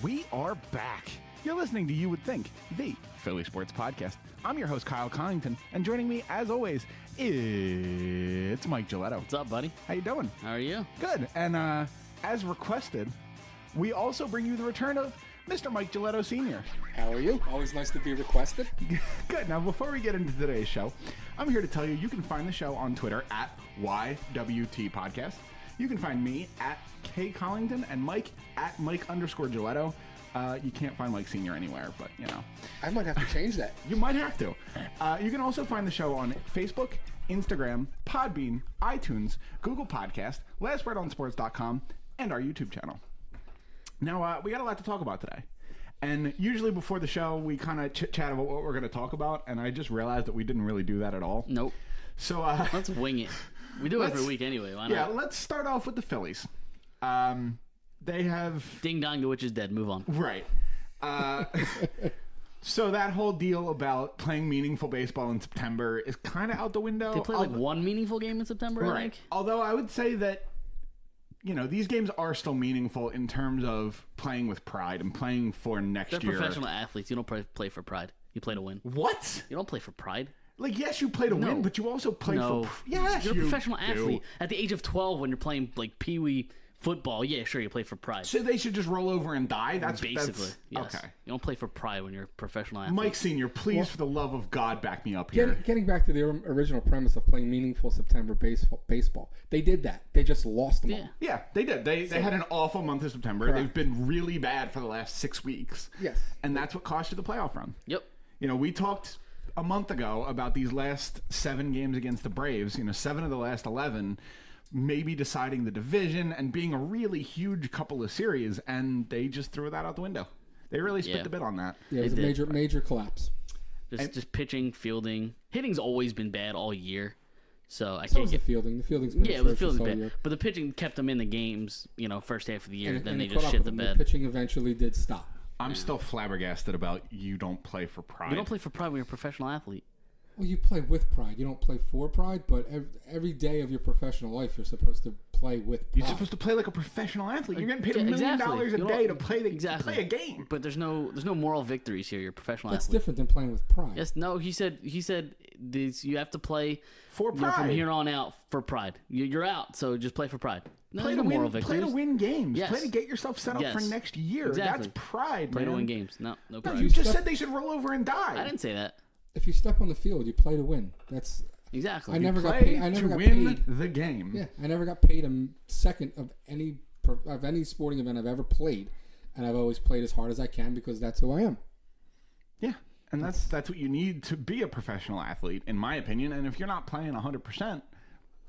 We are back. You're listening to You Would Think, the Philly Sports Podcast. I'm your host, Kyle Collington, and joining me, as always, it's Mike Giletto. What's up, buddy? How you doing? How are you? Good. And as requested, we also bring you the return of Mr. Mike Giletto Sr. How are you? Always nice to be requested. Good. Now, before we get into today's show, I'm here to tell you can find the show on Twitter at YWT Podcast. You can find me at K Collington and Mike at Mike_Giletto. You can't find Mike Sr. anywhere, but, you know. I might have to change that. You might have to. You can also find the show on Facebook, Instagram, Podbean, iTunes, Google Podcast, lastwordonsports.com, and our YouTube channel. Now, we got a lot to talk about today. And usually before the show, we kind of chit-chat about what we're going to talk about, and I just realized that we didn't really do that at all. Nope. So let's wing it. We do it every week anyway. Why not? Yeah, let's start off with the Phillies. They have... Ding dong, the witch is dead. Move on. Right. So that whole deal about playing meaningful baseball in September is kind of out the window. They played like one meaningful game in September, right. I think. Although I would say that, you know, these games are still meaningful in terms of playing with pride and playing for next year. They're professional athletes. You don't play for pride. You play to win. What? You don't play for pride. Like, yes, you play to win, but you also play for... Yes, you're a professional do. athlete. At the age of 12, when you're playing, like, peewee football, yeah, sure, you play for pride. So they should just roll over and die? Basically, yes. Okay. You don't play for pride when you're a professional athlete. Mike Sr., please, for the love of God, back me up here. Getting back to the original premise of playing meaningful September baseball, they did that. They just lost them all. Yeah, they did. They had an awful month of September. Correct. They've been really bad for the last 6 weeks. Yes. And that's what cost you the playoff run. Yep. You know, we talked a month ago about these last 7 games against the Braves, 7 of the last 11, maybe deciding the division and being a really huge couple of series, and they just threw that out the window. They really spit the bit on that. Yeah, it was a major collapse. Just pitching, fielding. Hitting's always been bad all year, so I So can't was get... the fielding. The fielding's been Yeah, the fielding's all bad. year. But the pitching kept them in the games, first half of the year, then And they it just caught shit up the with them. bed. The pitching eventually did stop. I'm still flabbergasted about you don't play for pride. You don't play for pride when you're a professional athlete. Well, you play with pride. You don't play for pride, but every day of your professional life, you're supposed to play with pride. You're supposed to play like a professional athlete. You're getting paid $1 million a day to play a game. But there's no moral victories here. You're a professional That's athlete. different than playing with pride. Yes, no. He said this, you have to play For pride. from here on out for pride. You're out, so just play for pride. No, Play there's to no moral win. victories. Play to win games. Yes. Play to get yourself set up for Yes. next year. Exactly. That's pride, Play man. to win games. No pride. You just said they should roll over and die. I didn't say that. If you step on the field, you play to win. That's Exactly. I never got Play paid. I never to got win paid. the game. Yeah, I never got paid a second of any sporting event I've ever played, and I've always played as hard as I can because that's who I am. Yeah, and that's what you need to be a professional athlete, in my opinion. And if you're not playing 100%,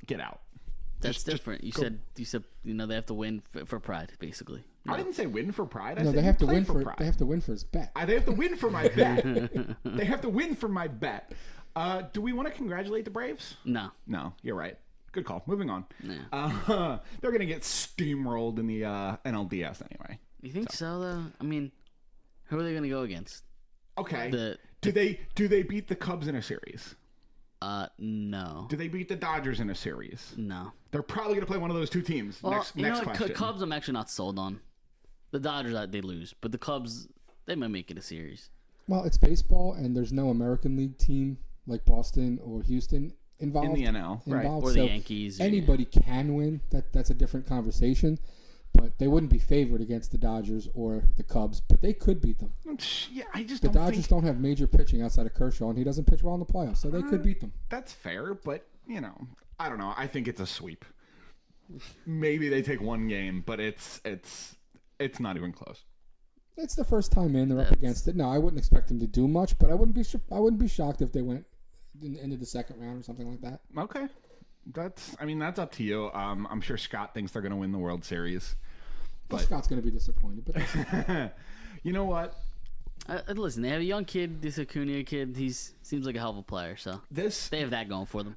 get out. That's different. You said they have to win for pride, basically. I didn't say win for pride. I No, said they have to play win for pride. they have to win for his bet. They have to win for my bet. They have to win for my bet. Do we want to congratulate the Braves? No. No, you're right. Good call. Moving on. Yeah. They're going to get steamrolled in the NLDS anyway. You think so, though? I mean, who are they going to go against? Okay. Do they beat the Cubs in a series? No. Do they beat the Dodgers in a series? No. They're probably going to play one of those two teams. Well, Next question. Cubs, I'm actually not sold on. The Dodgers, they lose, but the Cubs, they might make it a series. Well, it's baseball, and there's no American League team like Boston or Houston involved in the NL, right? Or the Yankees. Anybody can win. That's a different conversation. But they wouldn't be favored against the Dodgers or the Cubs, but they could beat them. Yeah, I just The Dodgers don't have major pitching outside of Kershaw, and he doesn't pitch well in the playoffs, so they could beat them. That's fair, but I don't know. I think it's a sweep. Maybe they take one game, but it's not even close. It's the first time in; they're up against it. No, I wouldn't expect them to do much, but I wouldn't be shocked if they went into the second round or something like that. Okay, that's up to you. I'm sure Scott thinks they're going to win the World Series. But Scott's going to be disappointed. But that's you know what? Listen, they have a young kid, this Acuna kid. He seems like a hell of a player, so they have that going for them.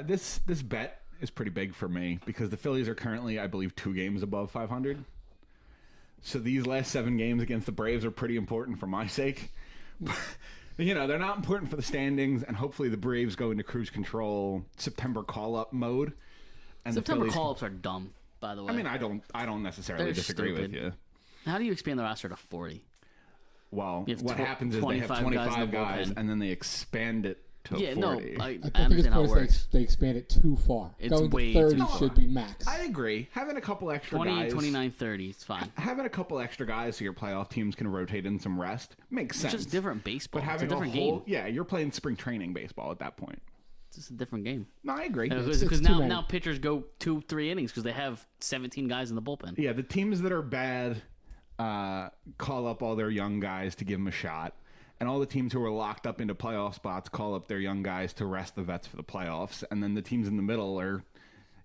This bet is pretty big for me because the Phillies are currently, I believe, 2 games above 500. So these last 7 games against the Braves are pretty important for my sake. They're not important for the standings, and hopefully the Braves go into cruise control September call-up mode. And September call-ups are dumb, by the way. I mean, I don't necessarily They're disagree stupid. with you. How do you expand the roster to 40? Well, what happens is they have 25 guys and then they expand it to 40. No, I think it's because they expand it too far. It's going way to 30 too far. should be max. I agree. Having a couple extra 20, 29, 30, it's fine. Having a couple extra guys so your playoff teams can rotate in some rest makes sense. It's just different baseball. But having it's a different game. Yeah, you're playing spring training baseball at that point. It's just a different game. No, I agree. Because now pitchers go 2-3 innings because they have 17 guys in the bullpen. Yeah, the teams that are bad call up all their young guys to give them a shot. And all the teams who are locked up into playoff spots call up their young guys to rest the vets for the playoffs. And then the teams in the middle are,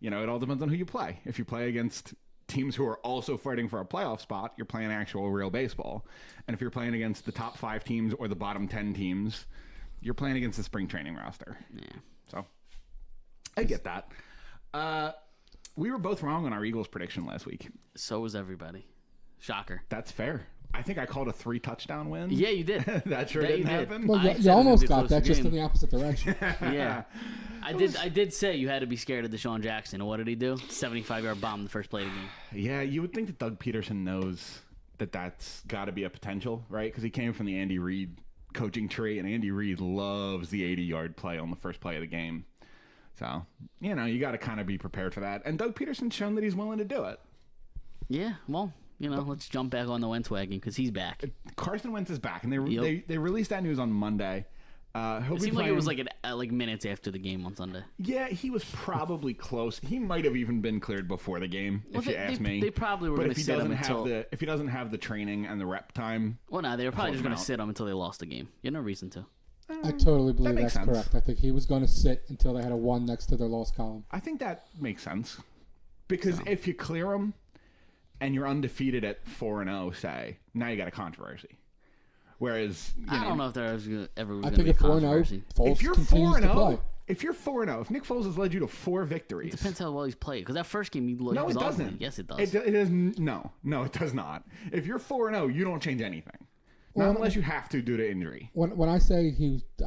it all depends on who you play. If you play against teams who are also fighting for a playoff spot, you're playing actual real baseball. And if you're playing against the top 5 teams or the bottom 10 teams, you're playing against the spring training roster. Yeah. So I get that. We were both wrong on our Eagles prediction last week. So was everybody. Shocker. That's fair. I think I called a 3-touchdown win. Yeah, you did. That sure didn't happen. Well, you almost got that, just in the opposite direction. Yeah. I did say you had to be scared of Deshaun Jackson. And what did he do? 75-yard bomb the first play of the game. Yeah, you would think that Doug Peterson knows that that's got to be a potential, right? Because he came from the Andy Reid coaching tree, and Andy Reid loves the 80-yard play on the first play of the game. So, you got to kind of be prepared for that. And Doug Peterson's shown that he's willing to do it. Yeah, well... let's jump back on the Wentz wagon because he's back. Carson Wentz is back, and they released that news on Monday. It seemed like it was like minutes after the game on Sunday. Yeah, he was probably close. He might have even been cleared before the game, if you ask me. They probably were going to sit him until... if he doesn't have the training and the rep time... Well, no, they were probably just going to sit him until they lost the game. You had no reason to. I totally believe that's correct. I think he was going to sit until they had a 1 next to their loss column. I think that makes sense. Because if you clear him... and you're undefeated at 4-0, say, now you got a controversy. Whereas, I don't know if there's ever going to be a controversy. If you're 4-0, if Nick Foles has led you to 4 victories. It depends how well he's played. Because that first game, he was it doesn't. ugly. Yes, it does. It is no, it does not. If you're 4-0, you don't change anything. Not unless you have to due to injury. When I say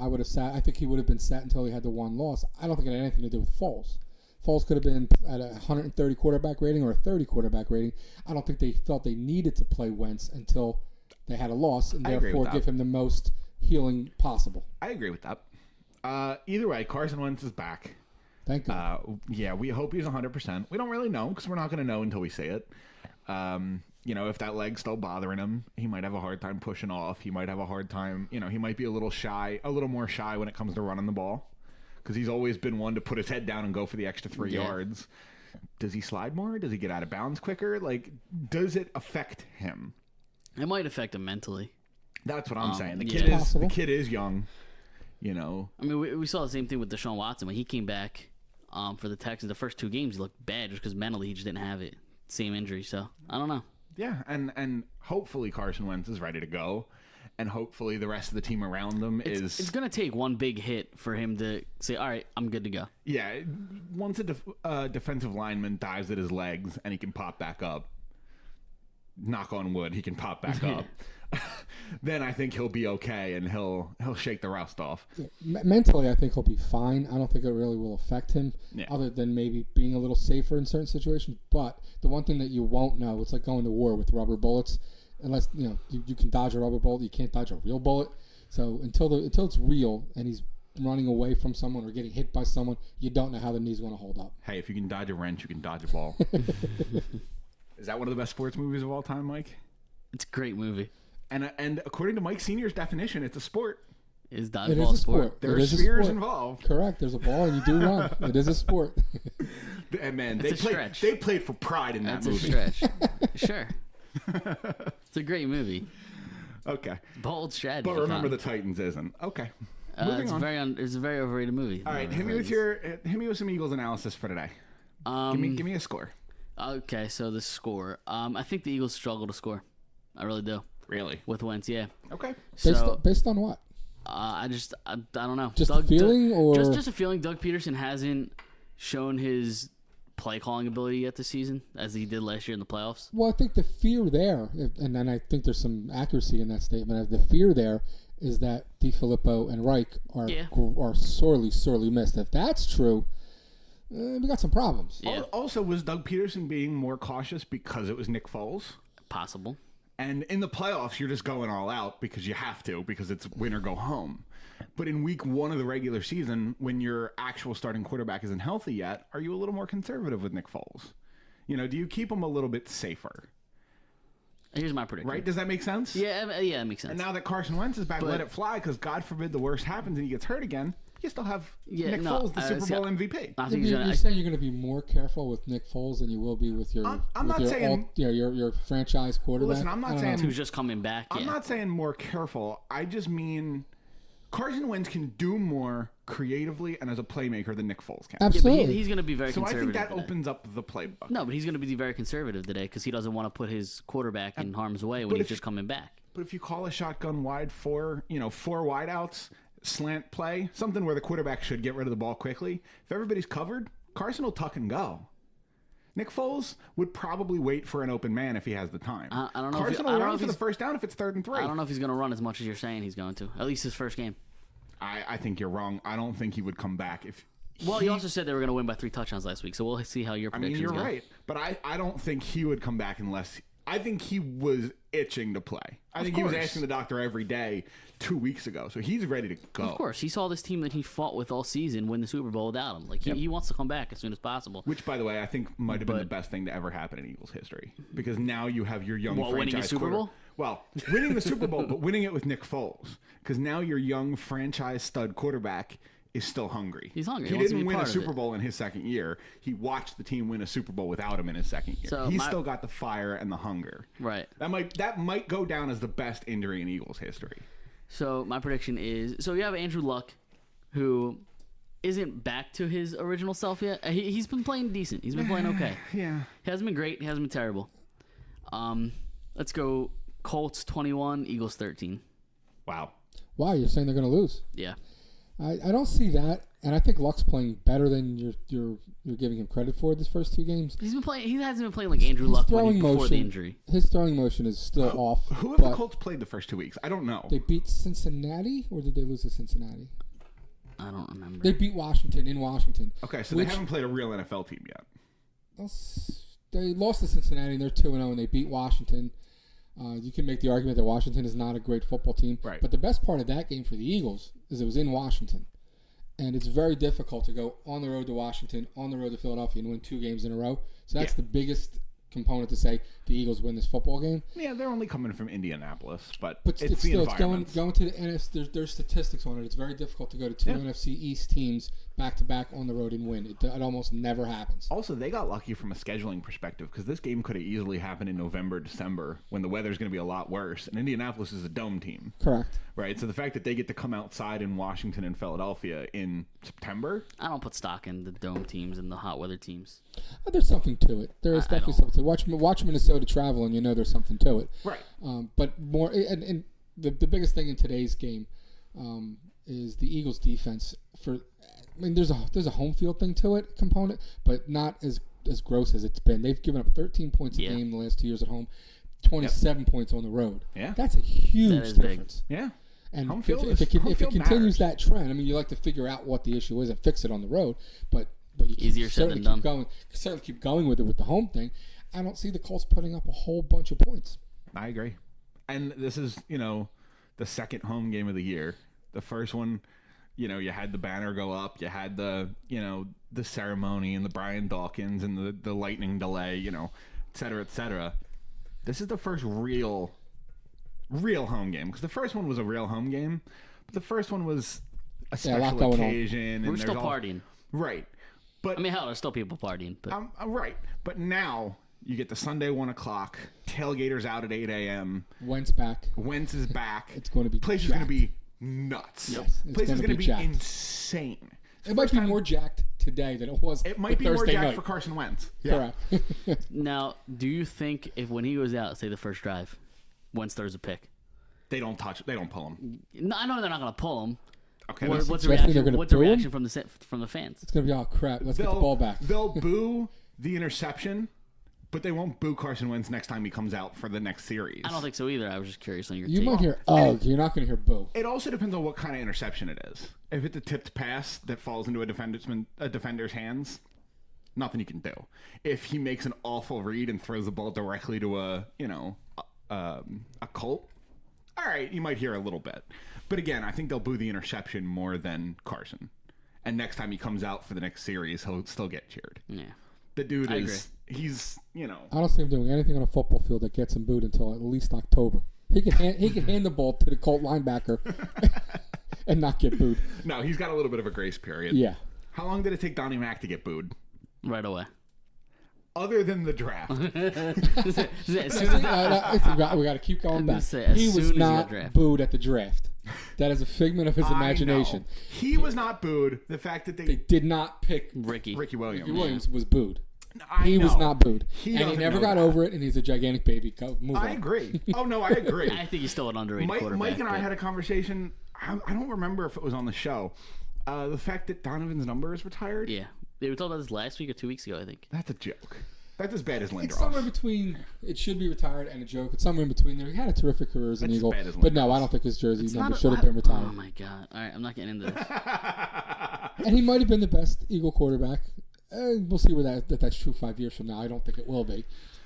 I would have sat, I think he would have been sat until he had the 1 loss. I don't think it had anything to do with Foles. Foles could have been at a 130 quarterback rating or a 30 quarterback rating. I don't think they felt they needed to play Wentz until they had a loss and therefore give him the most healing possible. I agree with that. Either way, Carson Wentz is back. Thank God. Yeah, we hope he's 100%. We don't really know because we're not going to know until we see it. If that leg's still bothering him, he might have a hard time pushing off. He might have a hard time, he might be a little more shy when it comes to running the ball. Because he's always been one to put his head down and go for the extra 3 yards. Does he slide more? Does he get out of bounds quicker? Does it affect him? It might affect him mentally. That's what I'm saying. The kid is young. I mean, we saw the same thing with Deshaun Watson when he came back for the Texans. The first 2 games, he looked bad just because mentally he just didn't have it. Same injury, so I don't know. Yeah, and hopefully Carson Wentz is ready to go. And hopefully the rest of the team around them is... It's going to take one big hit for him to say, all right, I'm good to go. Yeah, once a defensive lineman dives at his legs and he can pop back up, knock on wood, he can pop back up, then I think he'll be okay and he'll shake the rust off. Yeah, mentally, I think he'll be fine. I don't think it really will affect him, other than maybe being a little safer in certain situations. But the one thing that you won't know, it's like going to war with rubber bullets. Unless you can dodge a rubber bullet, you can't dodge a real bullet. So until it's real and he's running away from someone or getting hit by someone, you don't know how the knee's going to hold up. Hey, if you can dodge a wrench, you can dodge a ball. Is that one of the best sports movies of all time, Mike? It's a great movie. And according to Mike Senior's definition, it's a sport. Is dodgeball a sport? There are spears involved. Correct. There's a ball and you do run. It is a sport. And man, stretch. They played for pride in that movie. That's a stretch. Sure. It's a great movie. Okay. Bold strategy. But remember, the Titans isn't. Okay. Moving on. It's a very overrated movie. All right, hit me with some Eagles analysis for today. Give me a score. Okay, so the score. I think the Eagles struggle to score. I really do. Really? With Wentz, yeah. Okay. Based on what? I don't know. Just a feeling, or just a feeling. Doug Peterson hasn't shown his play calling ability yet this season as he did last year in the playoffs. Well, I think the fear there, and then I think there's some accuracy in that statement. The fear there is that DiFilippo and Reich are sorely missed. If that's true, we got some problems. Yeah. Also, was Doug Peterson being more cautious because it was Nick Foles? Possible. And in the playoffs, you're just going all out because you have to, because it's win or go home. But in week 1 of the regular season, when your actual starting quarterback isn't healthy yet, are you a little more conservative with Nick Foles? Do you keep him a little bit safer? Here's my prediction. Right? Does that make sense? Yeah, it makes sense. And now that Carson Wentz is back, let it fly, because God forbid the worst happens and he gets hurt again. You still have Nick Foles, the Super Bowl MVP. I think you're saying you're going to be more careful with Nick Foles than you will be with your your franchise quarterback. Listen, I'm not saying who's just coming back. I'm not saying more careful. I just mean Carson Wentz can do more creatively and as a playmaker than Nick Foles can. Absolutely, yeah, but he's going to be very conservative. So I think that opens up the playbook. No, but he's going to be very conservative today because he doesn't want to put his quarterback in harm's way when he's just coming back. But if you call a shotgun wide four wideouts, slant play, something where the quarterback should get rid of the ball quickly, if everybody's covered, Carson will tuck and go. Nick Foles would probably wait for an open man if he has the time. I don't know. Carson will run for the first down if it's 3rd and 3. I don't know if he's going to run as much as you're saying he's going to. At least his first game. I think you're wrong. I don't think he would come back if. You also said they were going to win by 3 touchdowns last week, so we'll see how your predictions go. You're right, but I don't think he would come back unless. I think he was itching to play. I think he was asking the doctor every day 2 weeks ago, so he's ready to go. Of course, he saw this team that he fought with all season win the Super Bowl without him. Like he wants to come back as soon as possible. Which, by the way, I think might have been the best thing to ever happen in Eagles history, because now you have your young franchise winning the Super Bowl. Well, winning the Super Bowl, but winning it with Nick Foles, because now your young franchise stud quarterback is still hungry. He's hungry. He didn't win a Super Bowl in his second year. He watched the team win a Super Bowl without him in his second year. So he's still got the fire and the hunger. Right. That might go down as the best injury in Eagles history. So my prediction is, you have Andrew Luck, who isn't back to his original self yet. He's been playing decent. He's been playing okay. Yeah. He hasn't been great. He hasn't been terrible. Let's go Colts 21, Eagles 13. Wow, you're saying they're going to lose? Yeah. I don't see that, and I think Luck's playing better than you're giving him credit for this first 2 games. He's been playing. He hasn't been playing like Andrew Luck before the injury. His throwing motion is still off. Who have the Colts played the first 2 weeks? I don't know. They beat Cincinnati, or did they lose to Cincinnati? I don't remember. They beat Washington in Washington. Okay, so they haven't played a real NFL team yet. They lost to Cincinnati, and they're 2-0, and they beat Washington. You can make the argument that Washington is not a great football team. Right. But the best part of that game for the Eagles is it was in Washington. And it's very difficult to go on the road to Washington, on the road to Philadelphia, and win 2 games in a row. So that's the biggest component to say the Eagles win this football game. Yeah, they're only coming from Indianapolis, but it's still going to the NFC. There's statistics on it. It's very difficult to go to 2 NFC East teams back to back on the road and win. It almost never happens. Also, they got lucky from a scheduling perspective, because this game could have easily happened in November, December, when the weather's going to be a lot worse. And Indianapolis is a dome team. Correct. Right. So the fact that they get to come outside in Washington and Philadelphia in September. I don't put stock in the dome teams and the hot weather teams. There's something to it. There is definitely something to it. Watch Minnesota travel, and you know there's something to it. Right. But more, and the biggest thing in today's game is the Eagles' defense. There's a home field thing to it component, but not as gross as it's been. They've given up 13 points a game in the last 2 years at home, 27 points on the road. Yeah. That's a huge difference. Big. Yeah. And if it continues that trend, you like to figure out what the issue is and fix it on the road, but you easier said than done. Certainly keep going with it with the home thing. I don't see the Colts putting up a whole bunch of points. I agree. And this is, the second home game of the year. The first one, you had the banner go up, you had the ceremony and the Brian Dawkins and the lightning delay, et cetera, et cetera. This is the first real home game, because the first one was a real home game, but the first one was a special occasion. We're still partying. Right. But hell, there's still people partying. But I'm right. But now you get the Sunday 1:00, tailgaters out at 8 a.m. Wentz is back. It's going to be place is going to be nuts. Yes, place is going to be insane. It might be more jacked today than it was. It might be more jacked for Carson Wentz. Yeah. Correct. Now, do you think if when he goes out, say the first drive, Wentz throws a pick, they don't touch it, they don't pull him? No, I know they're not going to pull him. Okay. What's the reaction? What's the reaction from the fans? It's going to be, oh crap, let's get the ball back. They'll boo the interception, but they won't boo Carson Wentz next time he comes out for the next series. I don't think so either. I was just curious on your take. You might hear ugh. You're not going to hear boo. It also depends on what kind of interception it is. If it's a tipped pass that falls into a defender's hands, nothing you can do. If he makes an awful read and throws the ball directly to a a Colt, all right, you might hear a little bit. But again, I think they'll boo the interception more than Carson. And next time he comes out for the next series, he'll still get cheered. Yeah. The dude he's, I don't see him doing anything on a football field that gets him booed until at least October. He can hand the ball to the Colt linebacker and not get booed. No, he's got a little bit of a grace period. Yeah. How long did it take Donnie Mack to get booed? Right away. Other than the draft. As soon as We got to keep going back. He was not booed at the draft. That is a figment of his imagination. He was not booed. The fact that they did not pick Ricky Williams. Ricky Williams was booed. He was not booed. He never got over it, and he's a gigantic baby. Move on. I agree. Oh, no, I agree. I think he's still an underrated quarterback. Mike and I had a conversation. I don't remember if it was on the show. The fact that Donovan's number is retired. Yeah. They were talking about this last week or 2 weeks ago, I think. That's a joke. That's as bad as Lindros. It's somewhere between it should be retired and a joke. It's somewhere in between there. He had a terrific career as an Eagle. But no, I don't think his jersey number should have been retired. Oh, my God. All right, I'm not getting into this. And he might have been the best Eagle quarterback. We'll see where that's true 5 years from now. I don't think it will be.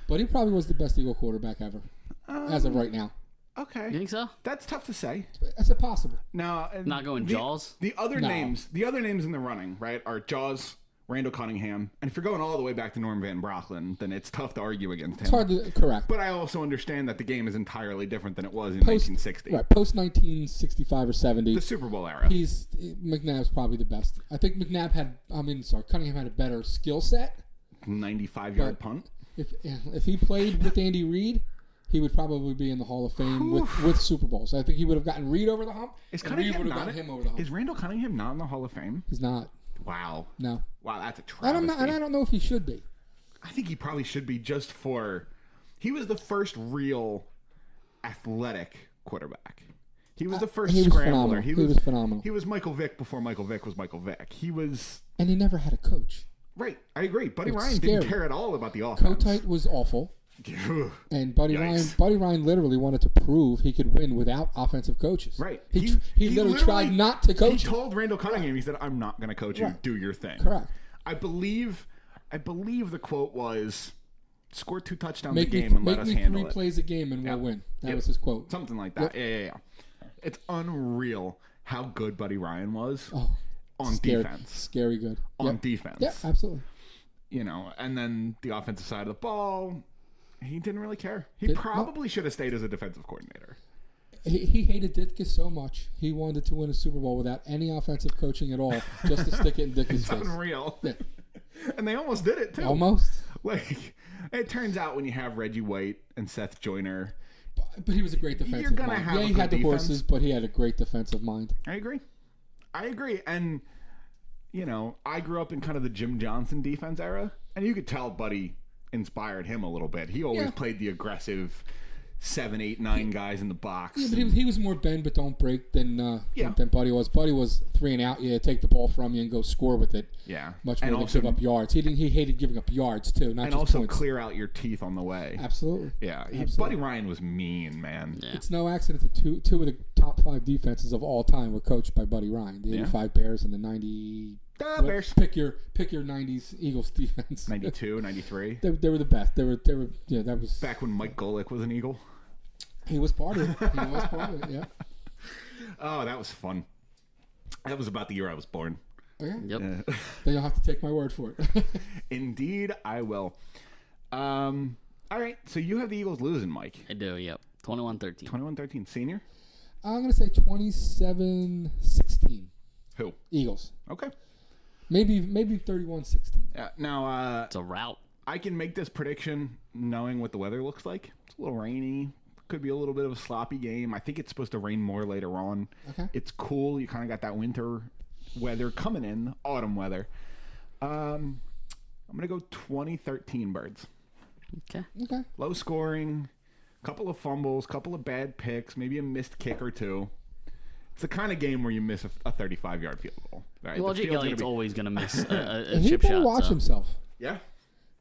But he probably was the best Eagle quarterback ever, as of right now. Okay. You think so? That's tough to say. That's impossible. No, not going Jaws. The other names in the running, right, are Jaws, Randall Cunningham, and if you're going all the way back to Norm Van Brocklin, then it's tough to argue against him. It's hard to correct. But I also understand that the game is entirely different than it was in 1960. Right, post 1965 or 70. The Super Bowl era. McNabb's probably the best. I think Cunningham had a better skill set. 95-yard punt. If he played with Andy Reid, he would probably be in the Hall of Fame with Super Bowls. I think he would have gotten Reid over the hump. Reid would have gotten him over the hump. Is Randall Cunningham not in the Hall of Fame? He's not. Wow. No. Wow, that's a travesty. I don't know if he should be. I think he probably should be just for... He was the first real athletic quarterback. He was the first scrambler. He was phenomenal. He was Michael Vick before Michael Vick was Michael Vick. He was... And he never had a coach. Right. I agree. Buddy Ryan didn't care at all about the offense. Kotite was awful. And Buddy Ryan literally wanted to prove he could win without offensive coaches. Right. He literally tried not to coach. He told Randall Cunningham, he said, "I'm not going to coach you. Do your thing." Correct. I believe the quote was, "Score 2 touchdowns a game and let us handle it." Make me 3 plays a game and we'll win. That was his quote. Something like that. Yeah. It's unreal how good Buddy Ryan was defense. Scary good. On defense. Yeah, absolutely. And then the offensive side of the ball, he didn't really care. He probably should have stayed as a defensive coordinator. He hated Ditka so much. He wanted to win a Super Bowl without any offensive coaching at all, just to stick it in Ditka's face. It's unreal. Yeah. And they almost did it, too. Almost. It turns out when you have Reggie White and Seth Joyner... But he was a great defensive mind. He had the horses, but he had a great defensive mind. I agree. And, I grew up in kind of the Jim Johnson defense era, and you could tell Buddy inspired him a little bit. He always played the aggressive 7, 8, 9 guys in the box. Yeah, but he was more bend but don't break than Buddy was. Buddy was 3 and out. Take the ball from you and go score with it. Yeah, much more than give up yards. He hated giving up yards too, not just points. Clear out your teeth on the way. Absolutely. Yeah, Buddy Ryan was mean, man. Yeah. It's no accident that two of the top 5 defenses of all time were coached by Buddy Ryan. The 85 Bears and the 90. Bears. Pick your 90s Eagles defense. 92, 93. They were the best. They were. Yeah, that was back when Mike Golick was an Eagle. He was part of it. Yeah. Oh, that was fun. That was about the year I was born. Okay. Yep. Then you'll have to take my word for it. Indeed, I will. All right. So you have the Eagles losing, Mike. I do. Yep. 21-13. 21-13. Senior. I'm gonna say 27-16. Who? Eagles. Okay. Maybe 31-16. Yeah. Now, it's a rout. I can make this prediction knowing what the weather looks like. It's a little rainy. Could be a little bit of a sloppy game. I think it's supposed to rain more later on. Okay. It's cool. You kind of got that winter weather coming in, autumn weather. I'm going to go 20-13 Birds. Okay. Low scoring, couple of fumbles, couple of bad picks, maybe a missed kick or two. It's the kind of game where you miss a 35-yard field goal. Right? Well, Jake Elliott's always going to miss a he chip better shot. Watch himself. Yeah.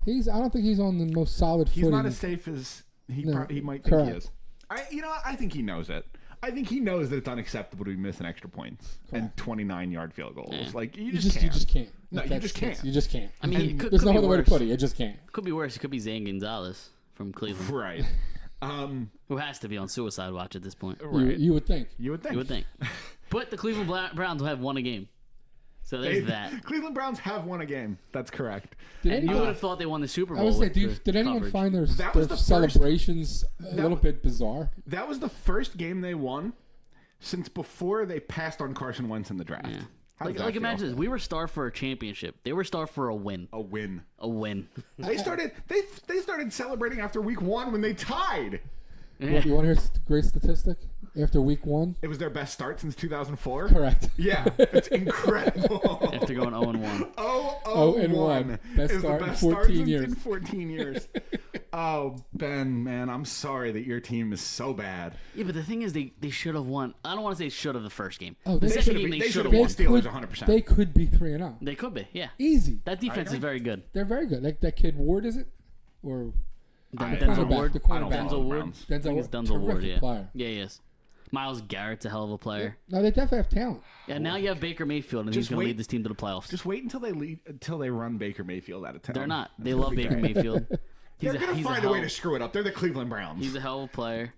I don't think he's on the most solid footing. He's not as safe as he might think he is. I think he knows it. I think he knows that it's unacceptable to be missing extra points and 29-yard field goals. Yeah. Like you just just can't. No, you just can't. You just can't. I mean, there's no other way to put it. You just can't. Could be worse. It could be Zane Gonzalez from Cleveland. Right. Who has to be on suicide watch at this point. Right. You would think. You would think. You would think. But the Cleveland Browns will have won a game. So there's that. Cleveland Browns have won a game. That's correct. And you would have thought they won the Super Bowl. I would say, did anyone find their celebrations a little bit bizarre? That was the first game they won since before they passed on Carson Wentz in the draft. Yeah. How does that Like feel? imagine this. We were starved for a championship. They were starved for a win. A win. A win. They started celebrating after week 1 when they tied. Yeah. You want to hear a great statistic? After week 1? It was their best start since 2004. Correct. Yeah, it's incredible. After going 0-1. 0-1. Best is start the in best 14 start years. in 14 years. Oh, Ben, man, I'm sorry that your team is so bad. Yeah, but the thing is, they should have won. I don't want to say should have the first game. Oh, The they second should've game beat- they they should should've have beat won. Steelers 100%. They could be 3-0. They could be, yeah. Easy. That defense is agree. very good. They're very good. Like that kid Ward, is it? Or Denzel Ward. The I don't cornerback. follow Denzel the Ward. Browns. I think it's Denzel Ward, Terrific yeah. player. Yeah, he is. Miles Garrett's a hell of a player. No, they definitely have talent. Yeah, now you have Baker Mayfield, and he's Just going to wait. lead this team to the playoffs. Just wait until they run Baker Mayfield out of town. They're not. They That's love gonna be Baker great. Mayfield. They're going to find a hell, way to screw it up. They're the Cleveland Browns. He's a hell of a player.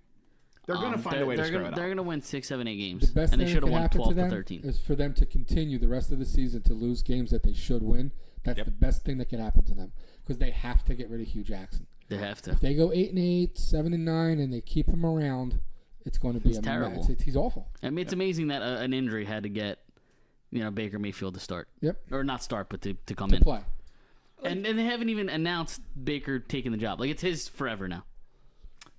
They're going to find a way to screw it up. They're going to win 6, 7, 8 games. The best And they thing should that have could won happen to 12 to them 13. is for them to continue the rest of the season to lose games that they should win. That's the best thing that could happen to them because they have to get rid of Hugh Jackson. They have to. If they go 8-8, 7-9, and they keep him around, it's going to be terrible. He's awful. I mean, it's amazing that an injury had to get, Baker Mayfield to start. Yep. Or not start, but to come To in. play. And they haven't even announced Baker taking the job. Like, it's his forever now.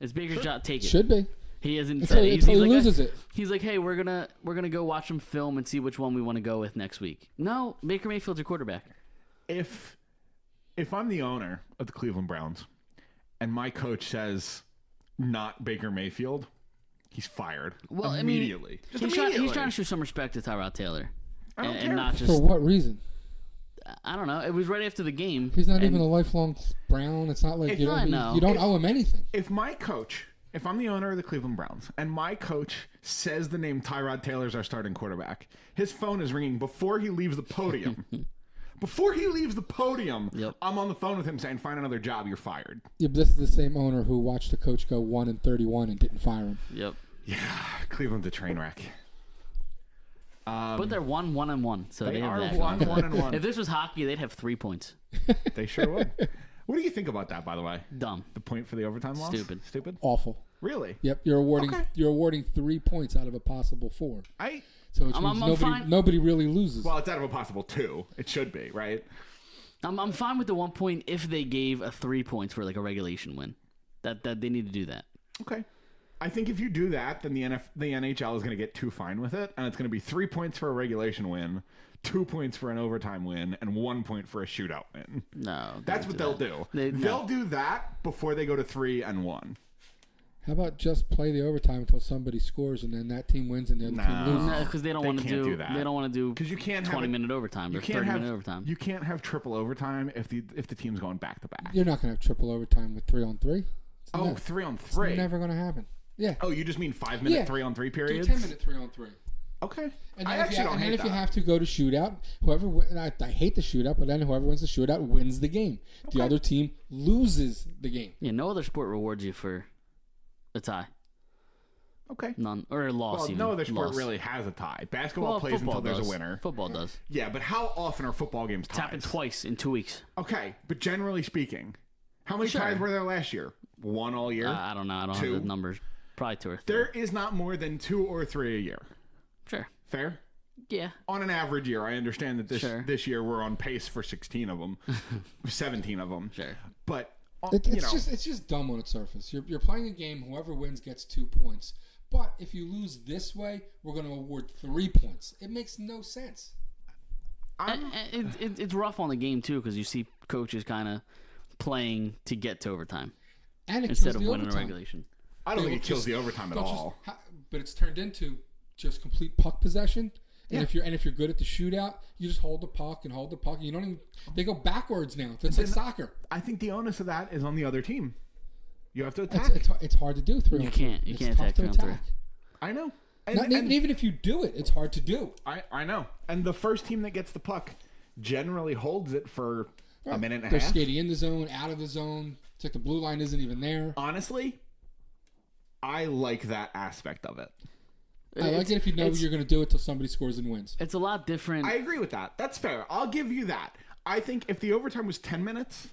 It's Baker's job. Take it. Should be. He hasn't Until said it. he like, loses it. He's like, hey, we're gonna go watch some film and see which one we want to go with next week. No, Baker Mayfield's your quarterback. If I'm the owner of the Cleveland Browns and my coach says not Baker Mayfield, he's fired immediately. I mean, he's trying to show some respect to Tyrod Taylor. I don't care. And not just, For what reason? I don't know. It was right after the game. He's not and even a lifelong Brown. It's not like If you I know. don't owe him anything. If I'm the owner of the Cleveland Browns and my coach says the name Tyrod Taylor's our starting quarterback, his phone is ringing before he leaves the podium. Before he leaves the podium, Yep. I'm on the phone with him saying, find another job, you're fired. Yeah, but this is the same owner who watched the coach go 1-31 and didn't fire him. Yep. Yeah, Cleveland's a train wreck. But they're 1-1-1, so they have are that. 1-1-1. If this was hockey, they'd have 3 points. They sure would. What do you think about that, by the way? Dumb. The point for the overtime loss? Stupid? Awful. Really? Yep, you're awarding 3 points out of a possible 4. So which means nobody really loses. Well, it's out of a possible 2. It should be, right? I'm fine with the 1 point if they gave a 3 points for like a regulation win. That they need to do that. Okay. I think if you do that, then the NHL is going to get too fine with it, and it's going to be 3 points for a regulation win, 2 points for an overtime win, and 1 point for a shootout win. No, That's what they'll do. They'll do that before they go to 3-1. How about just play the overtime until somebody scores and then that team wins and the other team loses? No, because they don't want to can't do that. They don't want to do because you can't 20-minute overtime or 30-minute overtime. You can't have triple overtime if the team's going back to back. You're not going to have triple overtime with 3-on-3. Oh, 3-on-3. It's never going to happen. Yeah. Oh, you just mean 5-minute 3-on-3 periods? 10-minute 3-on-3. Okay. And I then actually don't hate if you that. have to go to shootout, I hate the shootout, but then whoever wins the shootout wins the game. The other team loses the game. Yeah, no other sport rewards you for a tie. Okay. None. Or a loss, Well, even. no other sport Loss. really has a tie. Basketball Well, plays football until there's does. a winner. Football does. Yeah, but how often are football games It's ties? happened twice in 2 weeks. Okay, but generally speaking, how many Sure. ties were there last year? 1 all year? I don't know. I don't 2? have the numbers. Probably 2 or 3. There is not more than 2 or 3 a year. Sure. Fair? Yeah. On an average year, I understand that Sure. this year we're on pace for 16 of them, 17 of them. Sure. But It's just dumb on its surface. You're playing a game. Whoever wins gets 2 points. But if you lose this way, we're going to award 3 points. It makes no sense. It's rough on the game, too, because you see coaches kind of playing to get to overtime And it instead kills of the winning overtime. a regulation. I don't They think it will kills just- the overtime at they'll all. But it's turned into just complete puck possession. And Yeah. if you're good at the shootout, you just hold the puck and hold the puck. You don't even. They go backwards now. It's like soccer. I think the onus of that is on the other team. You have to attack. It's hard to do 3-on-3. You can't It's attack tough to 3-on-3. attack. I know. Even if you do it, it's hard to do. I know. And the first team that gets the puck generally holds it for a minute and a They're half. skating in the zone, out of the zone. It's like the blue line isn't even there. Honestly, I like that aspect of it. I like it if you know you're going to do it till somebody scores and wins. It's a lot different. I agree with that. That's fair. I'll give you that. I think if the overtime was 10 minutes,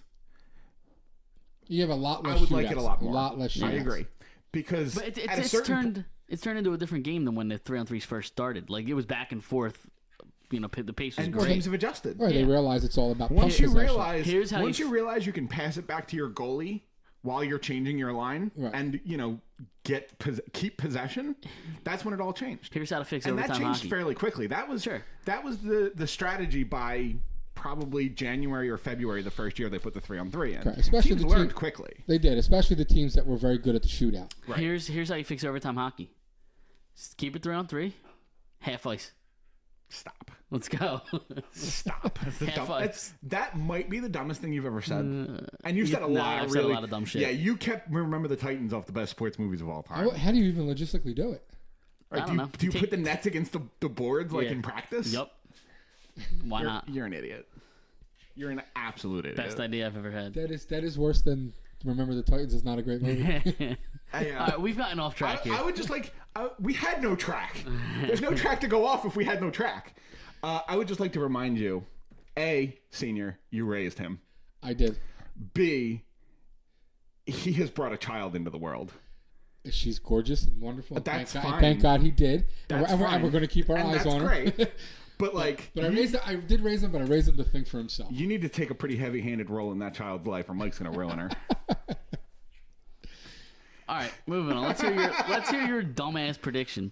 you have a lot less. I would like it a lot more. A lot less. I agree, because but it's turned into a different game than when the 3-on-3s first started. Like, it was back and forth. You know, the pace was and great. teams have adjusted. Right, they realize it's all about once you possession. realize you realize you can pass it back to your goalie while you're changing your line, and keep possession. That's when it all changed. Here's how to fix and overtime that changed hockey. fairly quickly. That was the strategy by probably January or February the first year they put the 3-on-3 in. Correct. Especially teams the learned quickly. They did, especially the teams that were very good at the shootout. Right. Here's how you fix overtime hockey. Just keep it 3-on-3, half ice. Stop. Let's go. Stop. Half that might be the dumbest thing you've ever said. And you've said a lot of said a lot of dumb shit. Yeah, you kept Remember the Titans off the best sports movies of all time. How do you even logistically do it? I don't know. Do you put the nets against the boards like in practice? Yep. Why not? You're an idiot. You're an absolute idiot. Best idea I've ever had. That is worse than Remember the Titans is not a great movie. All right, we've gotten off track here. I would just we had no track. There's no track to go off if we had no track. I would just like to remind you, A, senior, you raised him. I did. B, he has brought a child into the world. She's gorgeous and wonderful. That's fine. Thank God he did. That's and we're going to keep our eyes on her. Great. But I did raise him, but I raised him to think for himself. You need to take a pretty heavy-handed role in that child's life, or Mike's going to ruin her. All right, moving on. Let's hear your dumbass prediction.